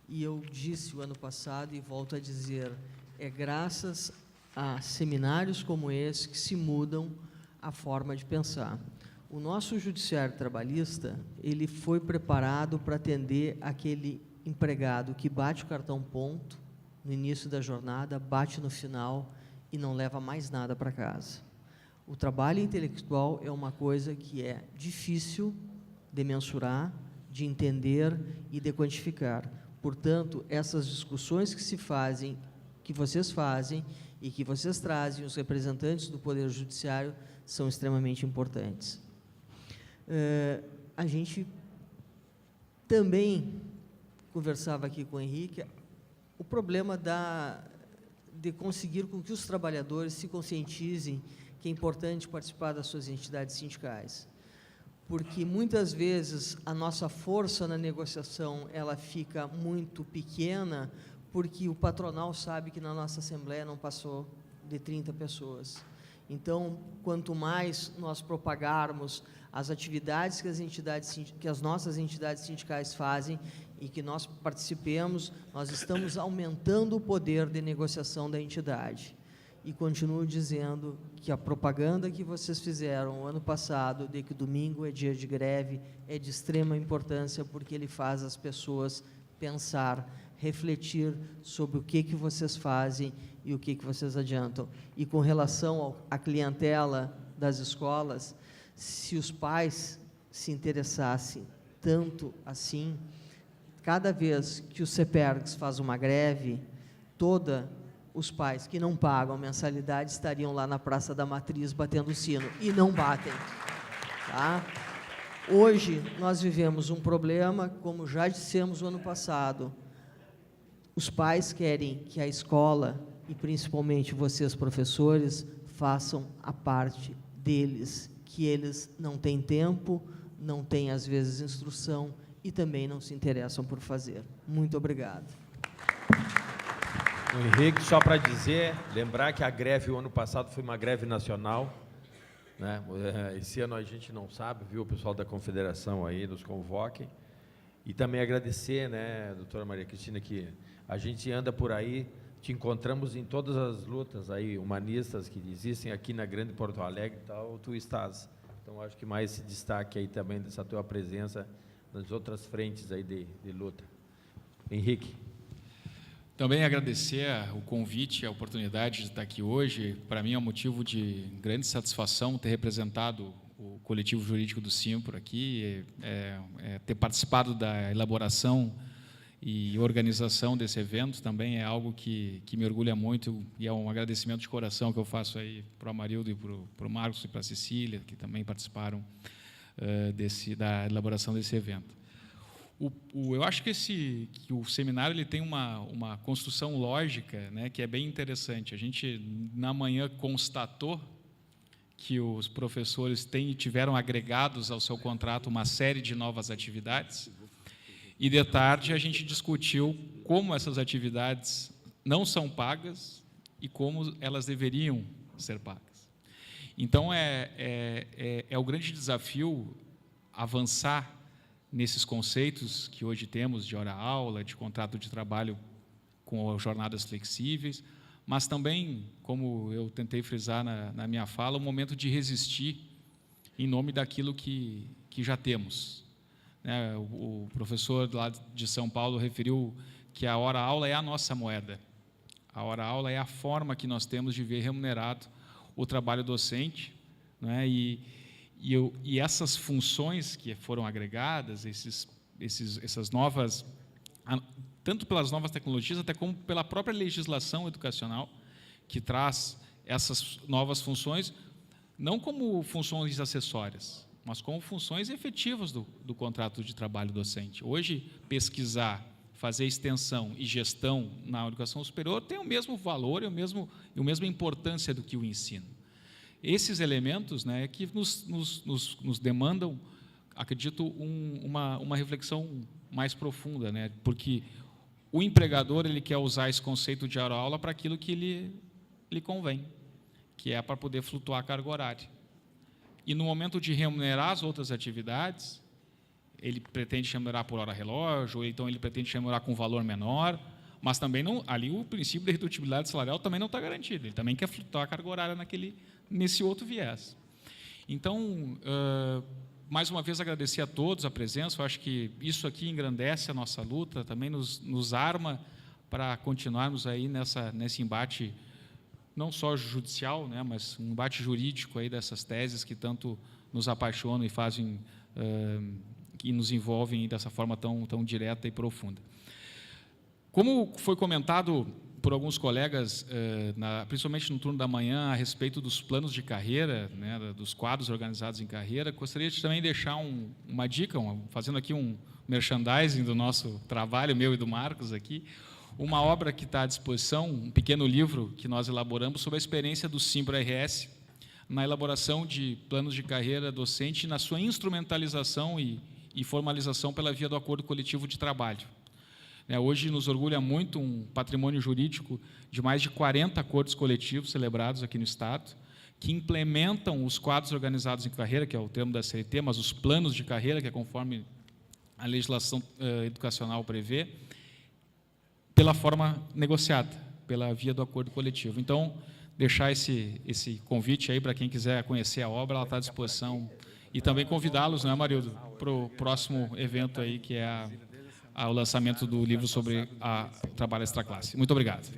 e eu disse o ano passado e volto a dizer, é graças a seminários como esse que se mudam a forma de pensar. O nosso judiciário trabalhista, ele foi preparado para atender aquele empregado que bate o cartão ponto no início da jornada, bate no final e não leva mais nada para casa. O trabalho intelectual é uma coisa que é difícil de mensurar, de entender e de quantificar. Portanto, essas discussões que se fazem, que vocês fazem e que vocês trazem, os representantes do Poder Judiciário, são extremamente importantes. A gente também conversava aqui com o Henrique, o problema de conseguir com que os trabalhadores se conscientizem que é importante participar das suas entidades sindicais, porque muitas vezes a nossa força na negociação ela fica muito pequena, porque o patronal sabe que na nossa Assembleia não passou de 30 pessoas. Então, quanto mais nós propagarmos as atividades que as nossas entidades sindicais fazem e que nós participemos, nós estamos aumentando o poder de negociação da entidade. E continuo dizendo que a propaganda que vocês fizeram ano passado, de que domingo é dia de greve, é de extrema importância, porque ele faz as pessoas pensar, refletir sobre o que vocês fazem e o que vocês adiantam. E com relação à clientela das escolas, se os pais se interessassem tanto assim, cada vez que o CEPERGS faz uma greve, os pais que não pagam mensalidade estariam lá na Praça da Matriz batendo o sino, e não batem. Tá? Hoje, nós vivemos um problema, como já dissemos no ano passado, os pais querem que a escola, e principalmente vocês, professores, façam a parte deles, que eles não têm tempo, não têm, às vezes, instrução, e também não se interessam por fazer. Muito obrigado. O Henrique, só para dizer, lembrar que a greve o ano passado foi uma greve nacional, né? Esse ano a gente não sabe, viu? O pessoal da Confederação aí nos convoquem. E também agradecer, né, doutora Maria Cristina, que a gente anda por aí, te encontramos em todas as lutas aí humanistas que existem aqui na Grande Porto Alegre e tal, tu estás. Então, acho que mais esse destaque aí também dessa tua presença nas outras frentes aí de luta. Henrique. Também agradecer o convite, a oportunidade de estar aqui hoje. Para mim é um motivo de grande satisfação ter representado o coletivo jurídico do Simpro aqui, ter participado da elaboração e organização desse evento também é algo que me orgulha muito, e é um agradecimento de coração que eu faço aí para o Amarildo e para o Marcos e para a Cecília, que também participaram da elaboração desse evento. Eu acho que o seminário ele tem uma construção lógica, né, que é bem interessante. A gente, na manhã, constatou que os professores tiveram agregados ao seu contrato uma série de novas atividades, e, de tarde, a gente discutiu como essas atividades não são pagas e como elas deveriam ser pagas. Então, é o grande desafio avançar nesses conceitos que hoje temos de hora-aula, de contrato de trabalho com jornadas flexíveis, mas também, como eu tentei frisar na minha fala, um momento de resistir em nome daquilo que já temos. O professor lá de São Paulo referiu que a hora-aula é a nossa moeda. A hora-aula é a forma que nós temos de ver remunerado o trabalho docente, né? E essas funções que foram agregadas, essas novas, tanto pelas novas tecnologias, até como pela própria legislação educacional, que traz essas novas funções, não como funções acessórias, mas como funções efetivas do contrato de trabalho docente. Hoje, pesquisar, fazer extensão e gestão na educação superior tem o mesmo valor e a mesma importância do que o ensino. Esses elementos, né, que nos demandam, acredito, uma reflexão mais profunda, né, porque o empregador ele quer usar esse conceito de hora-aula para aquilo que lhe convém, que é para poder flutuar a carga horária. E, no momento de remunerar as outras atividades, ele pretende remunerar por hora-relógio, ou então ele pretende remunerar com valor menor, mas também ali o princípio da redutibilidade salarial também não está garantido, ele também quer flutuar a carga horária nesse outro viés. Então, mais uma vez, agradecer a todos a presença. Eu acho que isso aqui engrandece a nossa luta, também nos arma para continuarmos aí nesse embate não só judicial, né, mas um embate jurídico aí dessas teses que tanto nos apaixonam e fazem, que nos envolvem dessa forma tão direta e profunda. Como foi comentado por alguns colegas, principalmente no turno da manhã, a respeito dos planos de carreira, né, dos quadros organizados em carreira, gostaria de também deixar uma dica, fazendo aqui um merchandising do nosso trabalho, meu e do Marcos aqui, uma obra que está à disposição, um pequeno livro que nós elaboramos sobre a experiência do Simpra-RS na elaboração de planos de carreira docente e na sua instrumentalização e formalização pela via do acordo coletivo de trabalho. Hoje nos orgulha muito um patrimônio jurídico de mais de 40 acordos coletivos celebrados aqui no Estado, que implementam os quadros organizados em carreira, que é o termo da CLT, mas os planos de carreira, que é conforme a legislação educacional prevê, pela forma negociada, pela via do acordo coletivo. Então, deixar esse convite aí para quem quiser conhecer a obra, ela está à disposição. E também convidá-los, né, Marildo, para o próximo evento aí, que é o lançamento do livro sobre o trabalho extraclasse. Muito obrigado.